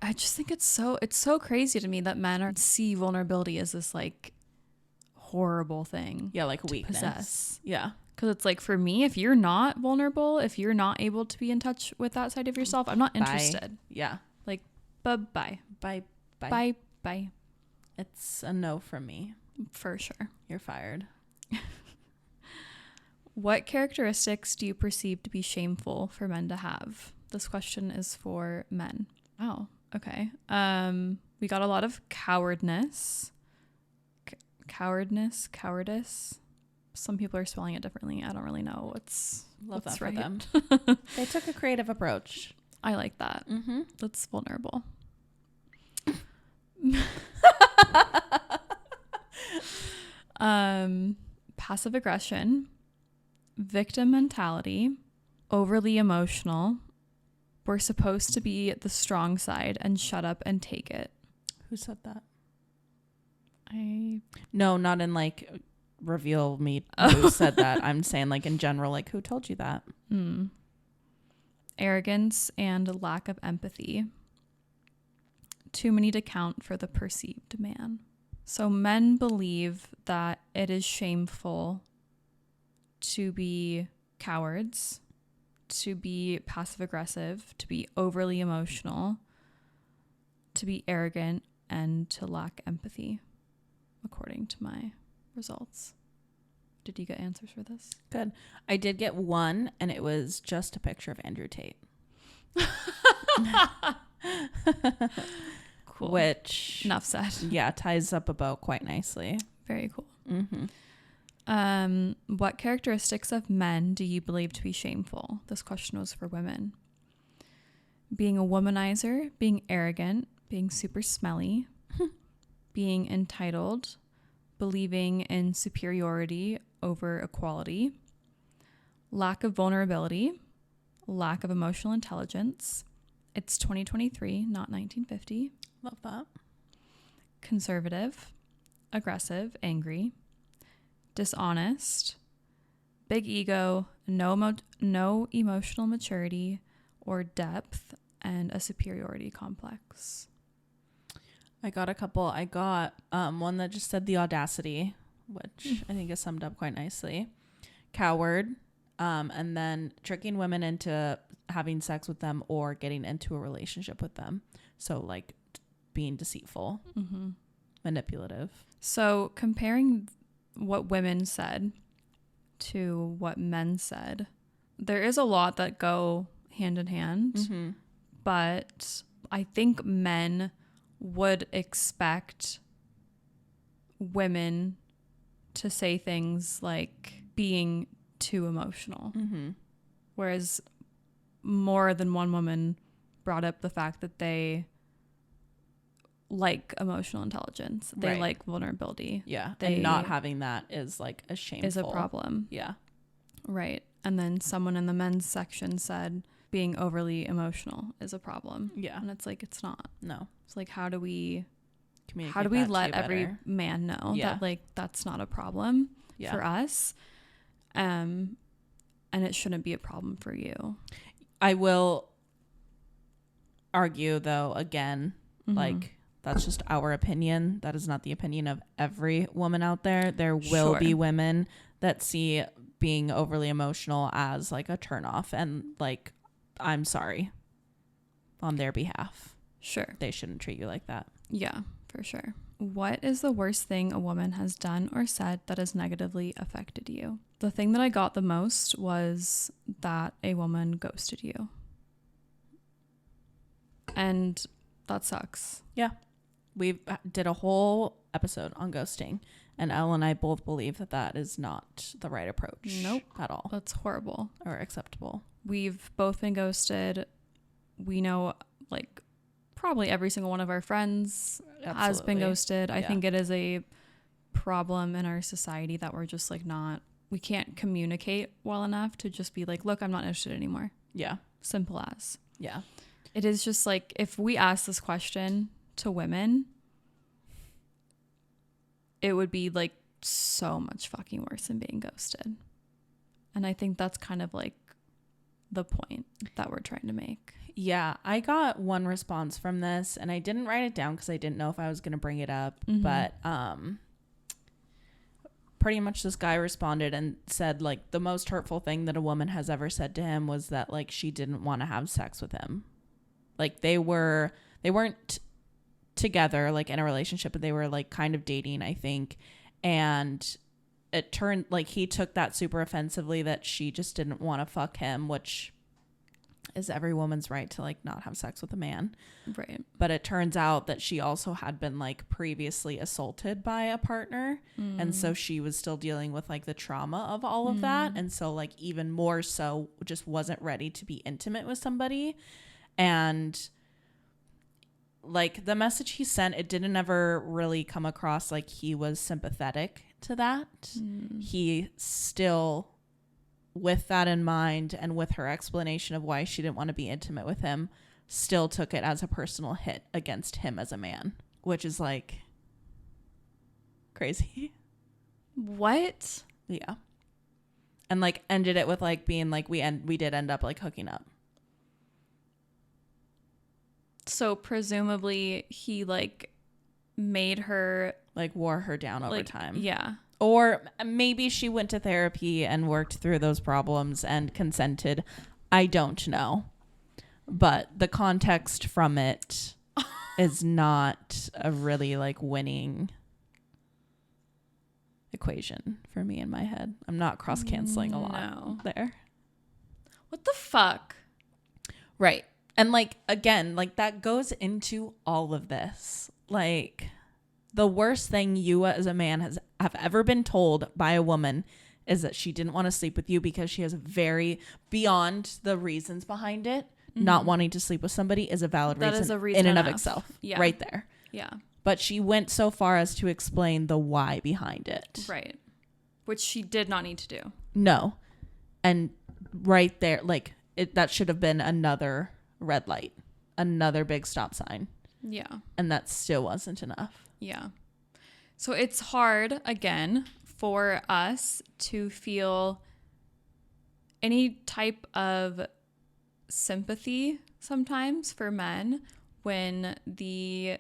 I just think it's so crazy to me that men see vulnerability as this like horrible thing. Yeah, like a weakness. Possess. Yeah. Because it's like, for me, if you're not vulnerable, if you're not able to be in touch with that side of yourself, I'm not interested. Yeah. Like, bye. Bye. It's a no from me. For sure. You're fired. What characteristics do you perceive to be shameful for men to have? This question is for men. Oh, okay. We got a lot of cowardice. Some people are spelling it differently. I don't really know what's that right. for them. They took a creative approach. I like that. That's vulnerable. Passive aggression. victim mentality, overly emotional. We're supposed to be the strong side and shut up and take it. Who said that? No, not in like reveal me who said that. I'm saying like in general, like who told you that? Arrogance and lack of empathy. Too many to count for the perceived man. So men believe that it is shameful to be cowards, to be passive aggressive, to be overly emotional, to be arrogant, and to lack empathy, according to my results. Did you get answers for this? Good. I did get one, and it was just a picture of Andrew Tate. Cool. Which, enough said. Yeah, ties up a bow quite nicely. Very cool. Mm-hmm. What characteristics of men do you believe to be shameful? This question was for women. Being a womanizer, being arrogant, being super smelly, being entitled, believing in superiority over equality, lack of vulnerability, lack of emotional intelligence. It's 2023, not 1950. Love that. Conservative, aggressive, angry, dishonest, big ego, no emotional maturity or depth, and a superiority complex. I got a couple. I got one that just said the audacity, which I think is summed up quite nicely. Coward, and then tricking women into having sex with them or getting into a relationship with them. So like being deceitful, manipulative. So comparing what women said to what men said, there is a lot that go hand in hand, but I think men would expect women to say things like being too emotional. Whereas more than one woman brought up the fact that they like emotional intelligence. They like vulnerability. Yeah. And not having that is like a shameful. Is a problem. Yeah. Right. And then someone in the men's section said being overly emotional is a problem. Yeah. And it's like, it's not. No. It's like, how do we communicate let every man know that like that's not a problem for us? And it shouldn't be a problem for you. I will argue though, again, like that's just our opinion. That is not the opinion of every woman out there. There will be women that see being overly emotional as like a turnoff, and like, I'm sorry on their behalf. Sure. They shouldn't treat you like that. Yeah, for sure. What is the worst thing a woman has done or said that has negatively affected you? The thing that I got the most was that a woman ghosted you. And that sucks. Yeah. We did a whole episode on ghosting, and Elle and I both believe that that is not the right approach. Nope. At all. That's horrible. Or acceptable. We've both been ghosted. We know like probably every single one of our friends has been ghosted. I think it is a problem in our society that we're just like we can't communicate well enough to just be like, look, I'm not interested anymore. Yeah. Simple as. Yeah. It is just like, if we ask this question to women, it would be like so much fucking worse than being ghosted. And I think that's kind of like the point that we're trying to make. Yeah, I got one response from this, and I didn't write it down because I didn't know if I was going to bring it up. But pretty much this guy responded and said like the most hurtful thing that a woman has ever said to him was that like she didn't want to have sex with him. Like they weren't together like in a relationship, but they were like kind of dating, I think. And it turned like he took that super offensively that she just didn't want to fuck him, which is every woman's right to like not have sex with a man. Right. But it turns out that she also had been like previously assaulted by a partner. And so she was still dealing with like the trauma of all of that. And so like even more so just wasn't ready to be intimate with somebody. And like the message he sent, it didn't ever really come across like he was sympathetic to that. He still with that in mind and with her explanation of why she didn't want to be intimate with him, still took it as a personal hit against him as a man, which is like crazy. What? Yeah. And like ended it with like being like we did end up like hooking up. So presumably he like made her like wore her down over time. Yeah. Or maybe she went to therapy and worked through those problems and consented. I don't know. But the context from it is not a really like winning equation for me in my head. I'm not cross-canceling a lot there. What the fuck? Right. And like, again, like that goes into all of this. Like the worst thing you as a man have ever been told by a woman is that she didn't want to sleep with you because she has very beyond the reasons behind it. Mm-hmm. Not wanting to sleep with somebody is a valid reason in and of itself. Yeah. Right there. Yeah. But she went so far as to explain the why behind it. Right. Which she did not need to do. No. And right there, like that should have been another red light, another big stop sign. Yeah. And that still wasn't enough. Yeah. So it's hard, again, for us to feel any type of sympathy sometimes for men when the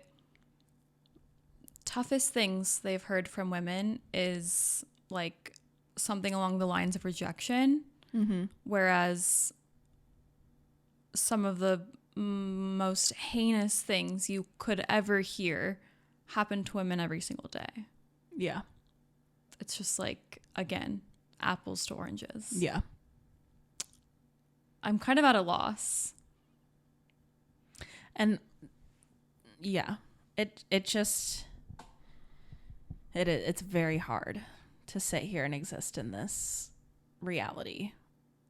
toughest things they've heard from women is like something along the lines of rejection. Mm-hmm. Whereas some of the most heinous things you could ever hear happen to women every single day. Yeah. It's just like, again, apples to oranges. Yeah. I'm kind of at a loss. And yeah, it's very hard to sit here and exist in this reality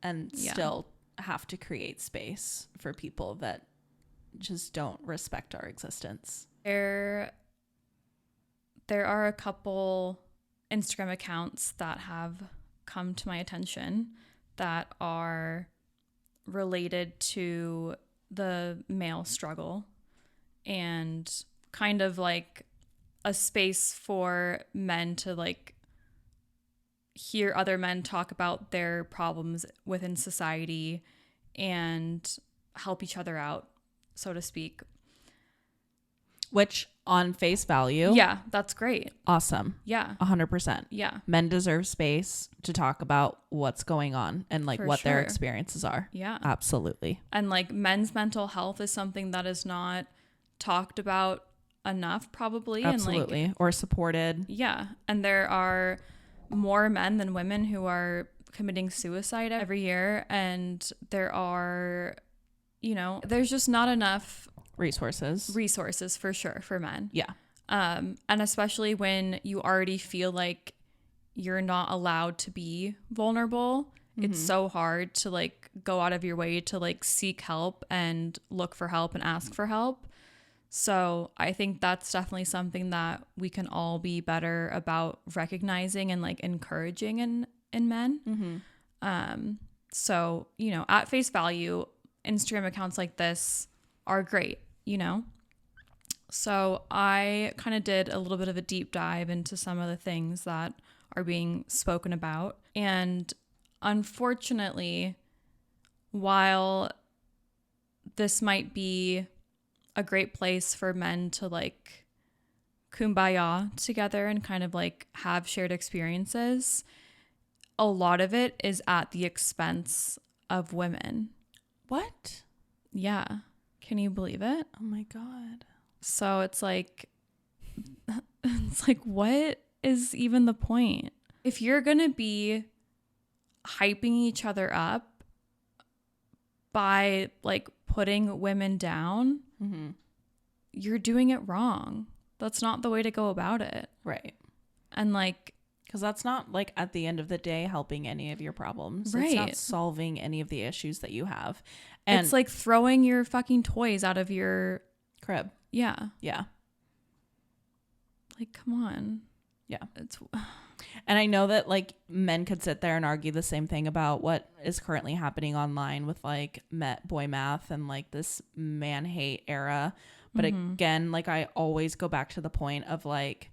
and still have to create space for people that just don't respect our existence. There are a couple Instagram accounts that have come to my attention that are related to the male struggle and kind of like a space for men to like hear other men talk about their problems within society and help each other out, so to speak. Which on face value. Yeah, that's great. Awesome. Yeah. 100%. Yeah. Men deserve space to talk about what's going on and like what their experiences are. Yeah. Absolutely. And like men's mental health is something that is not talked about enough probably. Absolutely. And like, or supported. Yeah. And there are more men than women who are committing suicide every year. And there are, there's just not enough resources for sure for men. Yeah. And especially when you already feel like you're not allowed to be vulnerable. Mm-hmm. It's so hard to like go out of your way to like seek help and look for help and ask for help. So I think that's definitely something that we can all be better about recognizing and like encouraging in men. Mm-hmm. So, at face value, Instagram accounts like this are great, So I kind of did a little bit of a deep dive into some of the things that are being spoken about. And unfortunately, while this might be a great place for men to like kumbaya together and kind of like have shared experiences, a lot of it is at the expense of women. What? Yeah. Can you believe it? Oh my God. So it's like, what is even the point? If you're going to be hyping each other up by like putting women down, mm-hmm. you're doing it wrong. That's not the way to go about it. Right. And like, because that's not like at the end of the day helping any of your problems. Right. It's not solving any of the issues that you have. And it's like throwing your fucking toys out of your crib. Yeah. Yeah. Like, come on. Yeah. It's And I know that like men could sit there and argue the same thing about what is currently happening online with like boy math and like this man hate era. But again, like I always go back to the point of like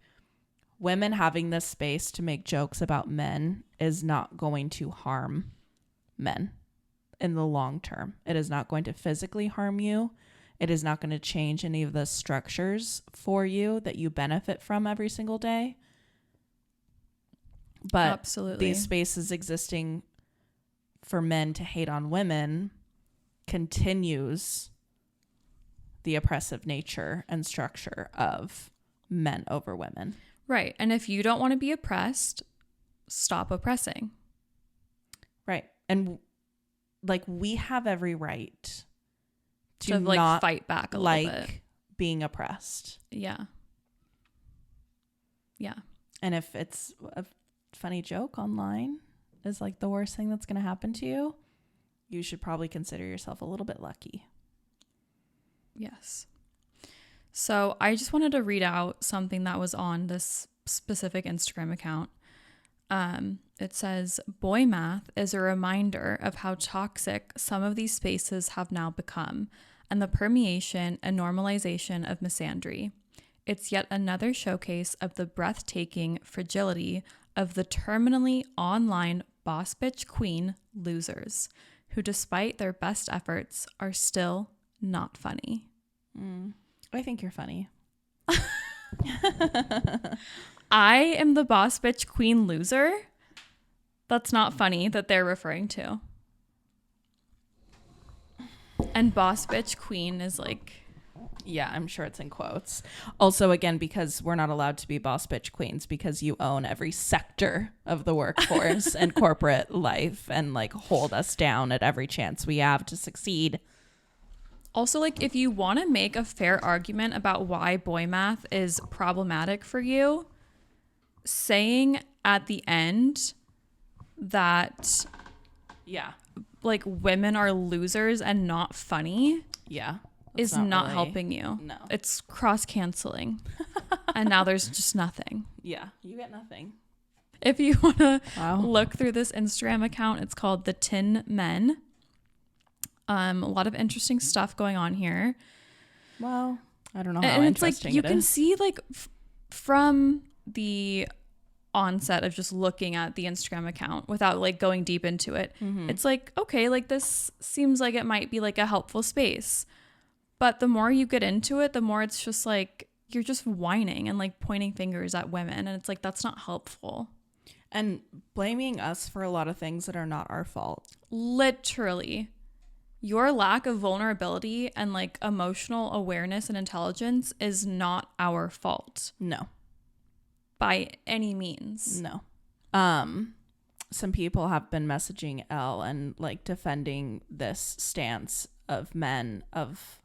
women having this space to make jokes about men is not going to harm men in the long term. It is not going to physically harm you. It is not going to change any of the structures for you that you benefit from every single day. But absolutely, these spaces existing for men to hate on women continues the oppressive nature and structure of men over women. Right. And if you don't want to be oppressed, stop oppressing. Right. And like we have every right to like not fight back a little bit. Being oppressed. Yeah. Yeah. And if it's a funny joke online is like the worst thing that's going to happen to you, you should probably consider yourself a little bit lucky. Yes. So I just wanted to read out something that was on this specific Instagram account. It says, boy math is a reminder of how toxic some of these spaces have now become and the permeation and normalization of misandry. It's yet another showcase of the breathtaking fragility of the terminally online boss bitch queen losers, who despite their best efforts are still not funny. I think you're funny. I am the boss bitch queen loser? That's not funny that they're referring to. And boss bitch queen is like... Yeah, I'm sure it's in quotes. Also, again, because we're not allowed to be boss bitch queens because you own every sector of the workforce and corporate life and like hold us down at every chance we have to succeed. Also, like, if you want to make a fair argument about why boy math is problematic for you, saying at the end that, yeah, like, women are losers and not funny, yeah, is not really helping you. No, it's cross-canceling, and now there's just nothing. Yeah, you get nothing. If you want to look through this Instagram account, it's called The Tin Men. A lot of interesting stuff going on here. Well, I don't know how and it's interesting like you can see like from the onset of just looking at the Instagram account without like going deep into it. It's like, okay, like this seems like it might be like a helpful space. But the more you get into it, the more it's just like you're just whining and like pointing fingers at women. And it's like, that's not helpful. And blaming us for a lot of things that are not our fault. Literally. Your lack of vulnerability and like emotional awareness and intelligence is not our fault. No. By any means. No. Some people have been messaging Elle and like defending this stance of men of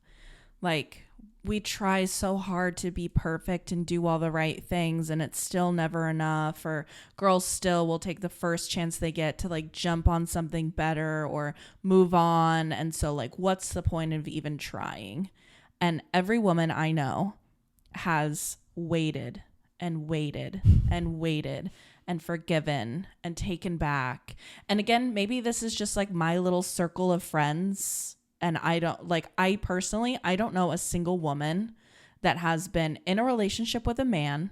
like, we try so hard to be perfect and do all the right things and it's still never enough, or girls still will take the first chance they get to like jump on something better or move on. And so like, what's the point of even trying? And every woman I know has waited and waited and waited and forgiven and taken back. And again, maybe this is just like my little circle of friends. And I personally, I don't know a single woman that has been in a relationship with a man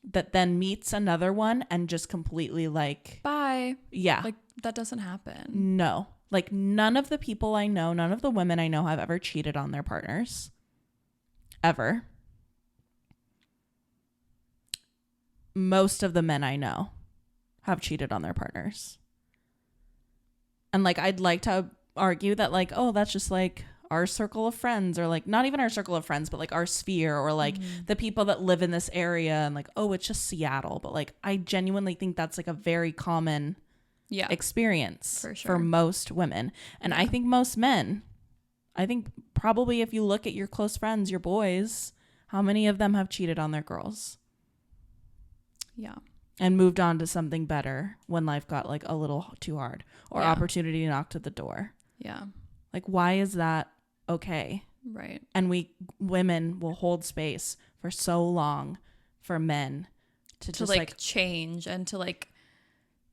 that then meets another one and just completely like... Bye. Yeah. Like, that doesn't happen. No. Like, none of the people I know, none of the women I know have ever cheated on their partners. Ever. Most of the men I know have cheated on their partners. And, like, I'd like to argue that, like, oh, that's just, like, our circle of friends, or, like, not even our circle of friends, but, like, our sphere, or, like, the people that live in this area, and, like, oh, it's just Seattle. But, like, I genuinely think that's, like, a very common experience for most women. And I think most men, I think probably if you look at your close friends, your boys, how many of them have cheated on their girls? Yeah. And moved on to something better when life got like a little too hard, or opportunity knocked at the door. Yeah. Like, why is that okay? Right. And we women will hold space for so long for men to just like change and to like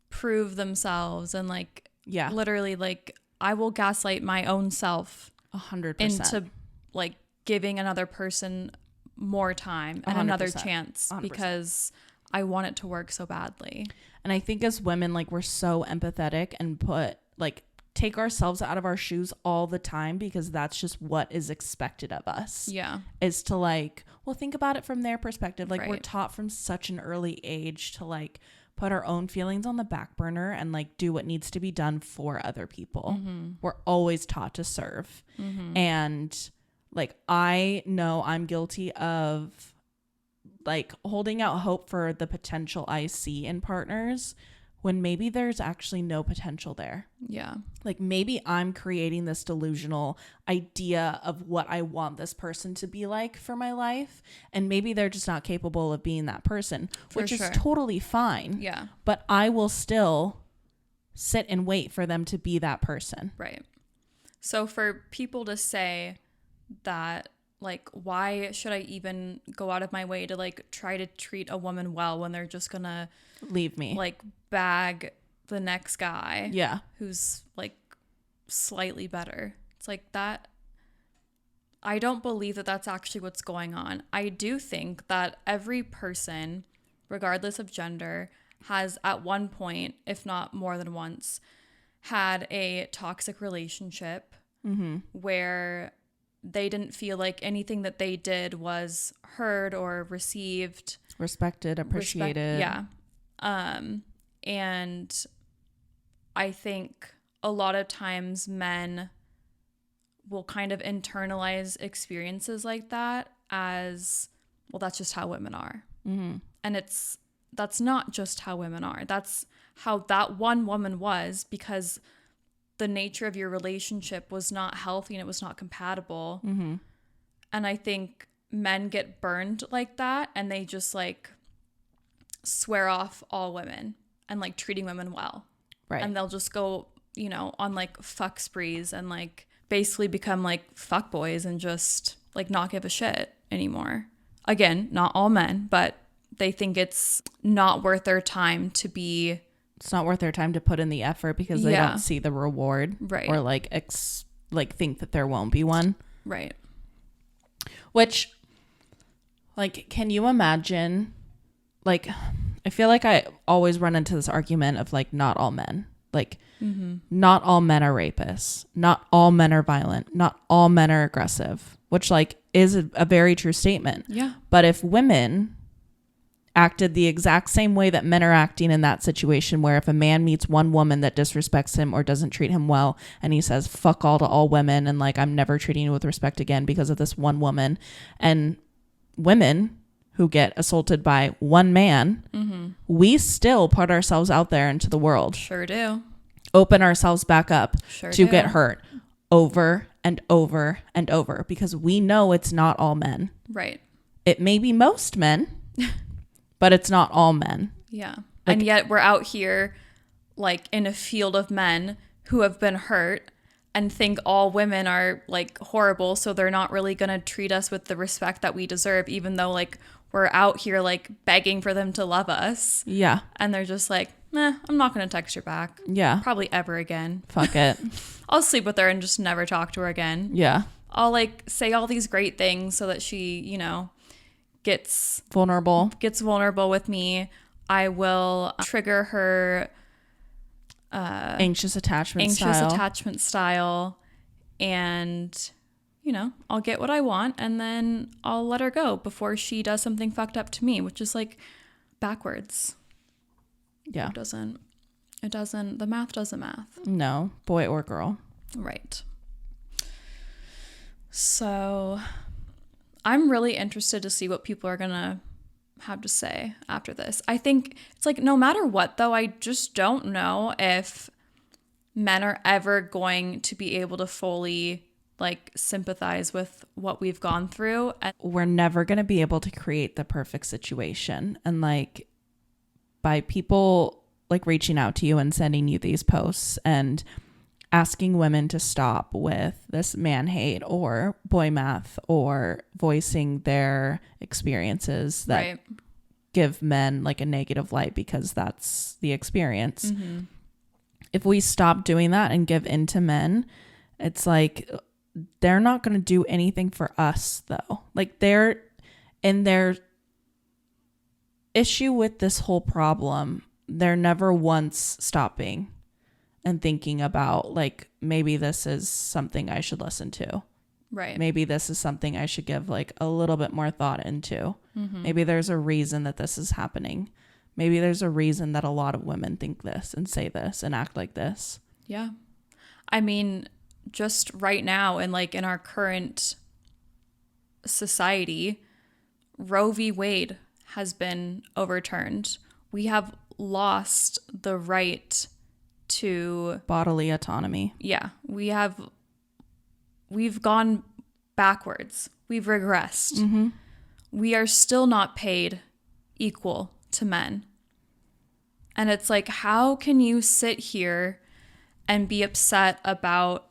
prove themselves and like literally like I will gaslight my own self 100% into like giving another person more time and another chance 100%. Because I want it to work so badly. And I think as women, like, we're so empathetic and take ourselves out of our shoes all the time because that's just what is expected of us. Yeah. Is to like, well, think about it from their perspective. Like, we're taught from such an early age to like put our own feelings on the back burner and like do what needs to be done for other people. Mm-hmm. We're always taught to serve. Mm-hmm. And like, I know I'm guilty of like holding out hope for the potential I see in partners when maybe there's actually no potential there. Yeah. Like maybe I'm creating this delusional idea of what I want this person to be like for my life. And maybe they're just not capable of being that person, which is totally fine. Yeah. But I will still sit and wait for them to be that person. Right. So for people to say that, like, why should I even go out of my way to like try to treat a woman well when they're just gonna leave me, like bag the next guy who's like slightly better? It's like that. I don't believe that that's actually what's going on. I do think that every person, regardless of gender, has at one point, if not more than once, had a toxic relationship where they didn't feel like anything that they did was heard or received, respected, appreciated. And I think a lot of times men will kind of internalize experiences like that as, well, that's just how women are. Mm-hmm. And that's not just how women are. That's how that one woman was, because the nature of your relationship was not healthy and it was not compatible. Mm-hmm. And I think men get burned like that and they just like swear off all women and like treating women well. Right. And they'll just go, you know, on like fuck sprees and like basically become like fuck boys and just like not give a shit anymore. Again, not all men, but they think it's not worth their time to be. It's not worth their time to put in the effort because they don't see the reward, right? Or like think that there won't be one, right? Which, like, can you imagine? Like, I feel like I always run into this argument of like, not all men, like, not all men are rapists, not all men are violent, not all men are aggressive, which like is a very true statement. Yeah. But if women acted the exact same way that men are acting in that situation, where if a man meets one woman that disrespects him or doesn't treat him well and he says fuck all to all women and like I'm never treating you with respect again because of this one woman, and women who get assaulted by one man, we still put ourselves out there into the world. Sure do. Open ourselves back up to get hurt over and over and over because we know it's not all men. Right. It may be most men. But it's not all men. Yeah. Like, and yet we're out here like in a field of men who have been hurt and think all women are like horrible. So they're not really going to treat us with the respect that we deserve, even though like we're out here like begging for them to love us. Yeah. And they're just like, I'm not going to text her back. Yeah. Probably ever again. Fuck it. I'll sleep with her and just never talk to her again. Yeah. I'll like say all these great things so that she, you know, gets vulnerable with me. I will trigger her anxious attachment style, and you know, I'll get what I want and then I'll let her go before she does something fucked up to me, which is like backwards. Yeah. The math doesn't math. No, boy or girl. Right. So I'm really interested to see what people are going to have to say after this. I think it's like no matter what, though, I just don't know if men are ever going to be able to fully like sympathize with what we've gone through. And we're never going to be able to create the perfect situation. And like by people like reaching out to you and sending you these posts and asking women to stop with this man hate or boy math or voicing their experiences that give men like a negative light because that's the experience. If we stop doing that and give in to men, it's like they're not going to do anything for us though. Like they're in their issue with this whole problem, they're never once stopping and thinking about like, maybe this is something I should listen to. Right. Maybe this is something I should give like a little bit more thought into. Maybe there's a reason that this is happening. Maybe there's a reason that a lot of women think this and say this and act like this. Yeah. I mean, just right now and like in our current society, Roe v. Wade has been overturned. We have lost the right to bodily autonomy. Yeah. We've gone backwards. We've regressed. We are still not paid equal to men. And it's like, how can you sit here and be upset about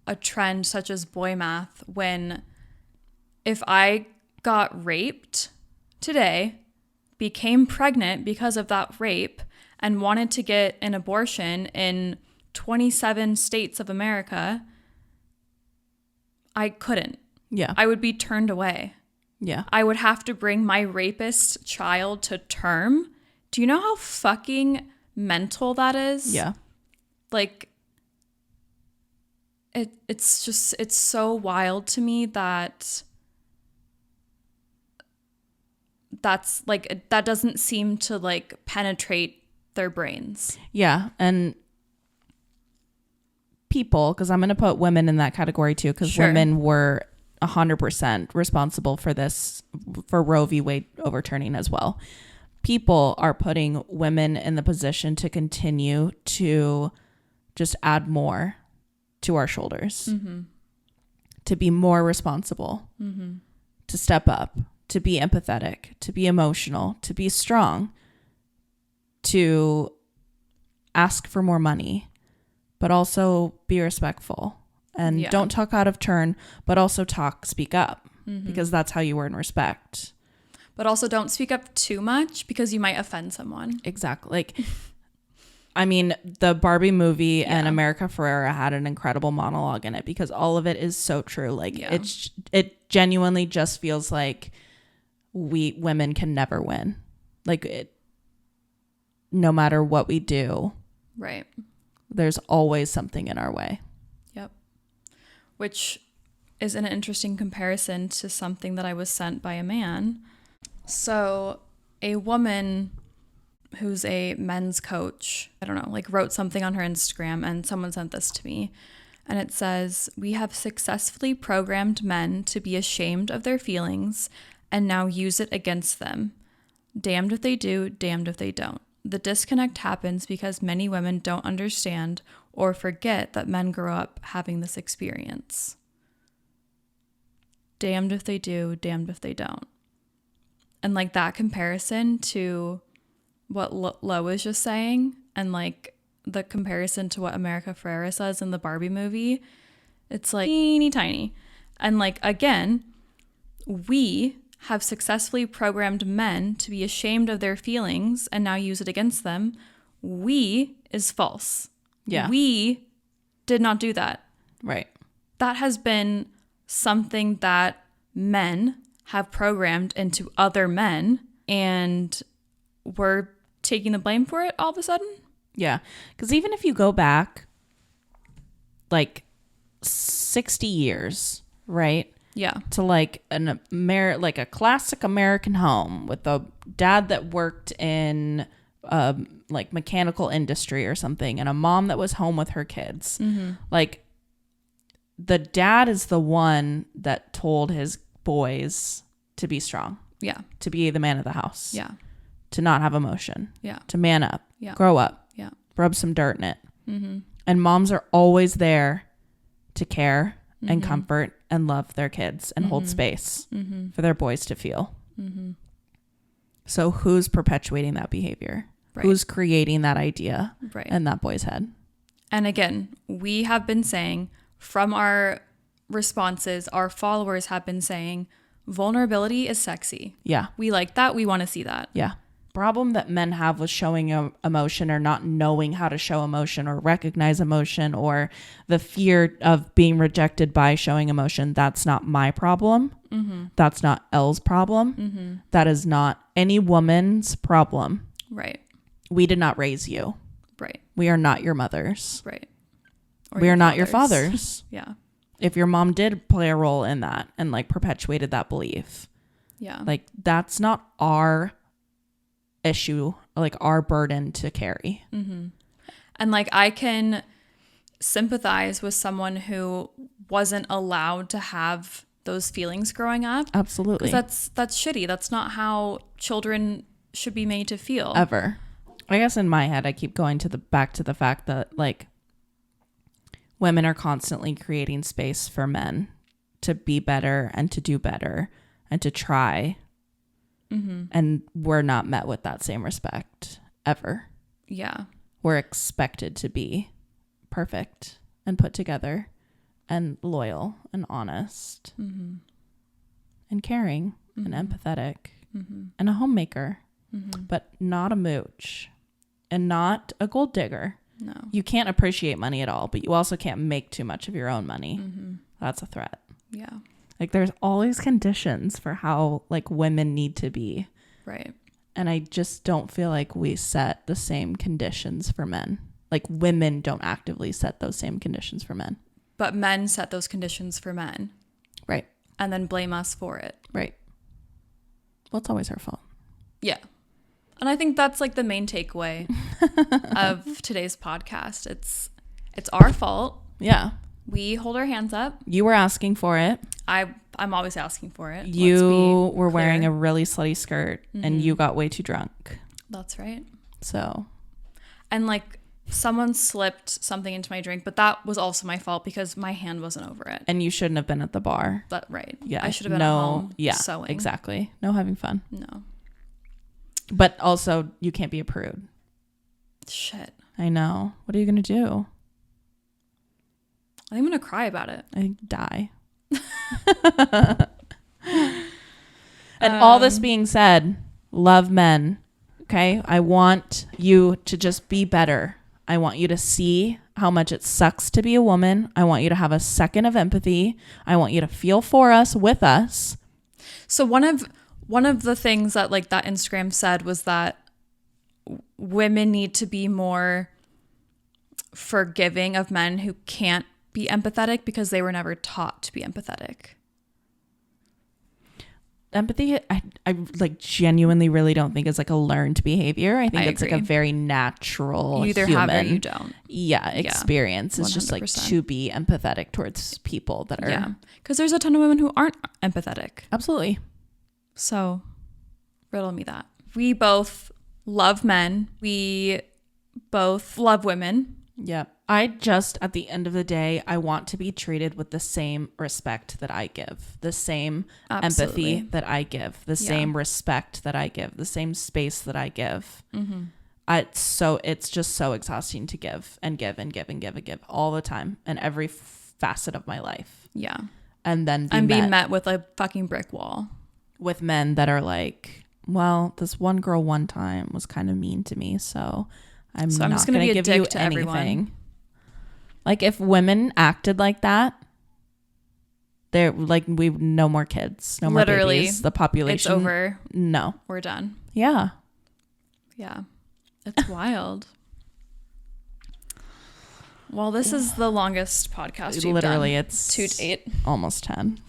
a trend such as boy math when if I got raped today, became pregnant because of that rape, and wanted to get an abortion in 27 states of America, I couldn't. Yeah. I would be turned away. Yeah. I would have to bring my rapist child to term. Do you know how fucking mental that is? Yeah. Like, it's so wild to me that that's like, that doesn't seem to like penetrate their brains. Yeah. And people, because I'm going to put women in that category too, because women were 100% responsible for this, for Roe v. Wade overturning as well. People are putting women in the position to continue to just add more to our shoulders, to be more responsible, to step up, to be empathetic, to be emotional, to be strong, to ask for more money, but also be respectful and don't talk out of turn, but also speak up because that's how you earn respect. But also don't speak up too much because you might offend someone. Exactly. Like, I mean, the Barbie movie and America Ferrera had an incredible monologue in it because all of it is so true. Like it genuinely just feels like we women can never win. Like it, no matter what we do. Right. There's always something in our way. Yep. Which is an interesting comparison to something that I was sent by a man. So a woman who's a men's coach, I don't know, like wrote something on her Instagram and someone sent this to me. And it says, "We have successfully programmed men to be ashamed of their feelings and now use it against them. Damned if they do, damned if they don't. The disconnect happens because many women don't understand or forget that men grow up having this experience. Damned if they do, damned if they don't." And like that comparison to what Lo was just saying and like the comparison to what America Ferrera says in the Barbie movie, it's like teeny tiny. And like, again, we have successfully programmed men to be ashamed of their feelings and now use it against them. We is false. Yeah. We did not do that. Right. That has been something that men have programmed into other men, and we're taking the blame for it all of a sudden. Yeah. Because even if you go back like 60 years, right? Yeah. To like like a classic American home with a dad that worked in like mechanical industry or something and a mom that was home with her kids. Like the dad is the one that told his boys to be strong. Yeah. To be the man of the house. Yeah. To not have emotion. Yeah. To man up. Yeah. Grow up. Yeah. Rub some dirt in it. And moms are always there to care and comfort and love their kids and hold space for their boys to feel. So who's perpetuating that behavior? Right. Who's creating that idea in that boy's head? And again, we have been saying from our responses, our followers have been saying, vulnerability is sexy. Yeah. We like that. We want to see that. Yeah. Problem that men have with showing emotion or not knowing how to show emotion or recognize emotion or the fear of being rejected by showing emotion. That's not my problem. Mm-hmm. That's not Elle's problem. Mm-hmm. That is not any woman's problem. Right. We did not raise you. Right. We are not your mothers. Right. We are not your fathers. Yeah. If your mom did play a role in that and like perpetuated that belief. Yeah. Like that's not our issue, like our burden to carry. Mm-hmm. And like I can sympathize with someone who wasn't allowed to have those feelings growing up. Absolutely. Because that's shitty. That's not how children should be made to feel. Ever. I guess in my head I keep going back to the fact that like women are constantly creating space for men to be better and to do better and to try. Mm-hmm. And we're not met with that same respect ever. Yeah. We're expected to be perfect and put together and loyal and honest mm-hmm. and caring mm-hmm. and empathetic mm-hmm. and a homemaker, mm-hmm. but not a mooch and not a gold digger. No. You can't appreciate money at all, but you also can't make too much of your own money. Mm-hmm. That's a threat. Yeah. Like there's all these conditions for how like women need to be. Right. And I just don't feel like we set the same conditions for men. Like women don't actively set those same conditions for men. But men set those conditions for men. Right. And then blame us for it. Right. Well, it's always our fault. Yeah. And I think that's like the main takeaway of today's podcast. It's our fault. Yeah. We hold our hands up. You were asking for it. I'm always asking for it. You were wearing a really slutty skirt mm-hmm. and you got way too drunk. That's right. So. And like someone slipped something into my drink, but that was also my fault because my hand wasn't over it. And you shouldn't have been at the bar. But right. Yeah. I should have been at home sewing. Exactly. No having fun. No. But also you can't be a prude. Shit. I know. What are you going to do? I'm going to cry about it. I die. And all this being said, love men. Okay. I want you to just be better. I want you to see how much it sucks to be a woman. I want you to have a second of empathy. I want you to feel for us with us. So one of the things that like that Instagram said was that women need to be more forgiving of men who can't be empathetic because they were never taught to be empathetic. Empathy, I like genuinely really don't think is like a learned behavior. I think it's like a very natural you either human, have it or you don't. Yeah, experience. It's just like to be empathetic towards people that are. Yeah, because there's a ton of women who aren't empathetic. Absolutely. So, riddle me that. We both love men. We both love women. Yeah. I just, at the end of the day, I want to be treated with the same respect that I give, the same empathy that I give, the same respect that I give, the same space that I give. Mm-hmm. It's just so exhausting to give and give and give and give and give all the time in every facet of my life. Yeah. And then being met with a fucking brick wall. With men that are like, well, this one girl one time was kind of mean to me, so I'm just going to give you anything. Everyone. Like if women acted like that, they're like we've no more kids, no more babies. The population, it's over. No, we're done. Yeah, yeah, it's wild. Well, this is the longest podcast we've literally done. It's to date, almost 10.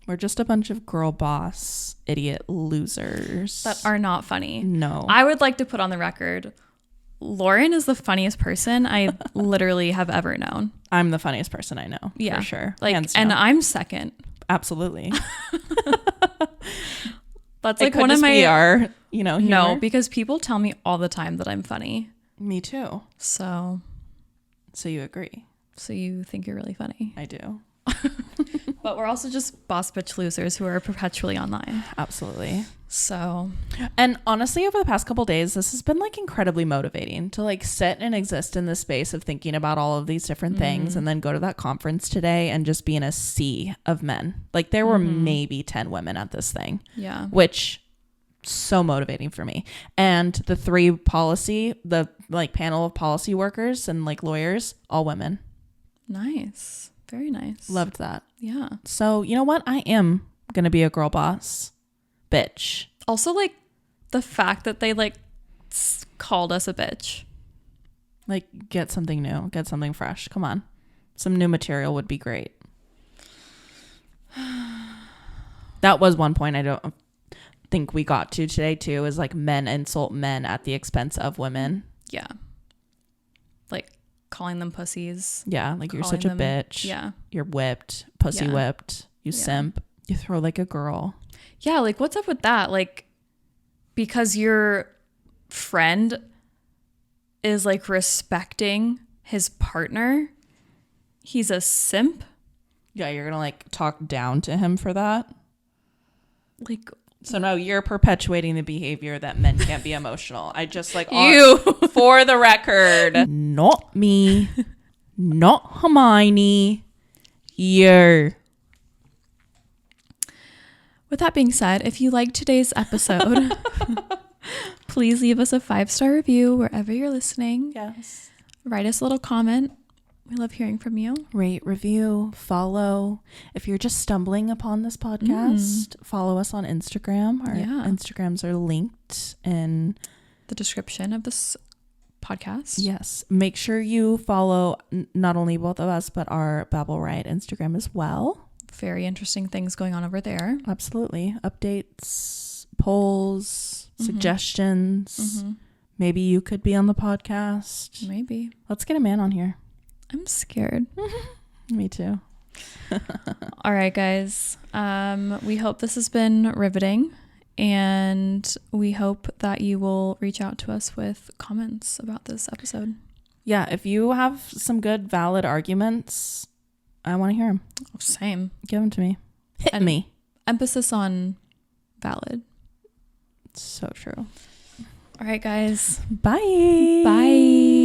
We're just a bunch of girl boss idiot losers that are not funny. No, I would like to put on the record, Lauren is the funniest person I literally have ever known. I'm the funniest person I know. Yeah, for sure. Like, and I'm second. Absolutely. That's like one of my our, humor. No, because people tell me all the time that I'm funny. Me too. So you agree? So you think you're really funny? I do. But we're also just boss bitch losers who are perpetually online. Absolutely. So, and honestly, over the past couple days, this has been like incredibly motivating to like sit and exist in this space of thinking about all of these different things, and then go to that conference today and just be in a sea of men. Like there were maybe 10 women at this thing. Yeah. Which so motivating for me. And the the like panel of policy workers and like lawyers, all women. Nice. Very nice. Loved that. Yeah. So, you know what? I am going to be a girl boss. Bitch. Also, like, the fact that they, like, called us a bitch. Like, get something new. Get something fresh. Come on. Some new material would be great. That was one point I don't think we got to today, too, is, like, men insult men at the expense of women. Yeah. Like, calling them pussies. Yeah, like, you're such a bitch. Yeah. You're whipped. Pussy whipped. You simp. You throw like a girl. Yeah, like what's up with that? Like, because your friend is like respecting his partner, he's a simp? Yeah, you're gonna like talk down to him for that? Like, so no, you're perpetuating the behavior that men can't be emotional. I just like you for the record. Not me. Not Hermione. You. With that being said, if you liked today's episode, please leave us a 5-star review wherever you're listening. Yes. Write us a little comment. We love hearing from you. Rate, review, follow. If you're just stumbling upon this podcast, follow us on Instagram. Our Instagrams are linked in the description of this podcast. Yes. Make sure you follow not only both of us, but our babbleriot Instagram as well. Very interesting things going on over there. Absolutely. Updates, polls, suggestions. Maybe you could be on the podcast. Maybe. Let's get a man on here. I'm scared. Me too. All right, guys. We hope this has been riveting, and we hope that you will reach out to us with comments about this episode. Yeah, if you have some good, valid arguments, I want to hear them. Same. Give them to me. Hit me. Emphasis on valid. So true. All right, guys. Bye. Bye.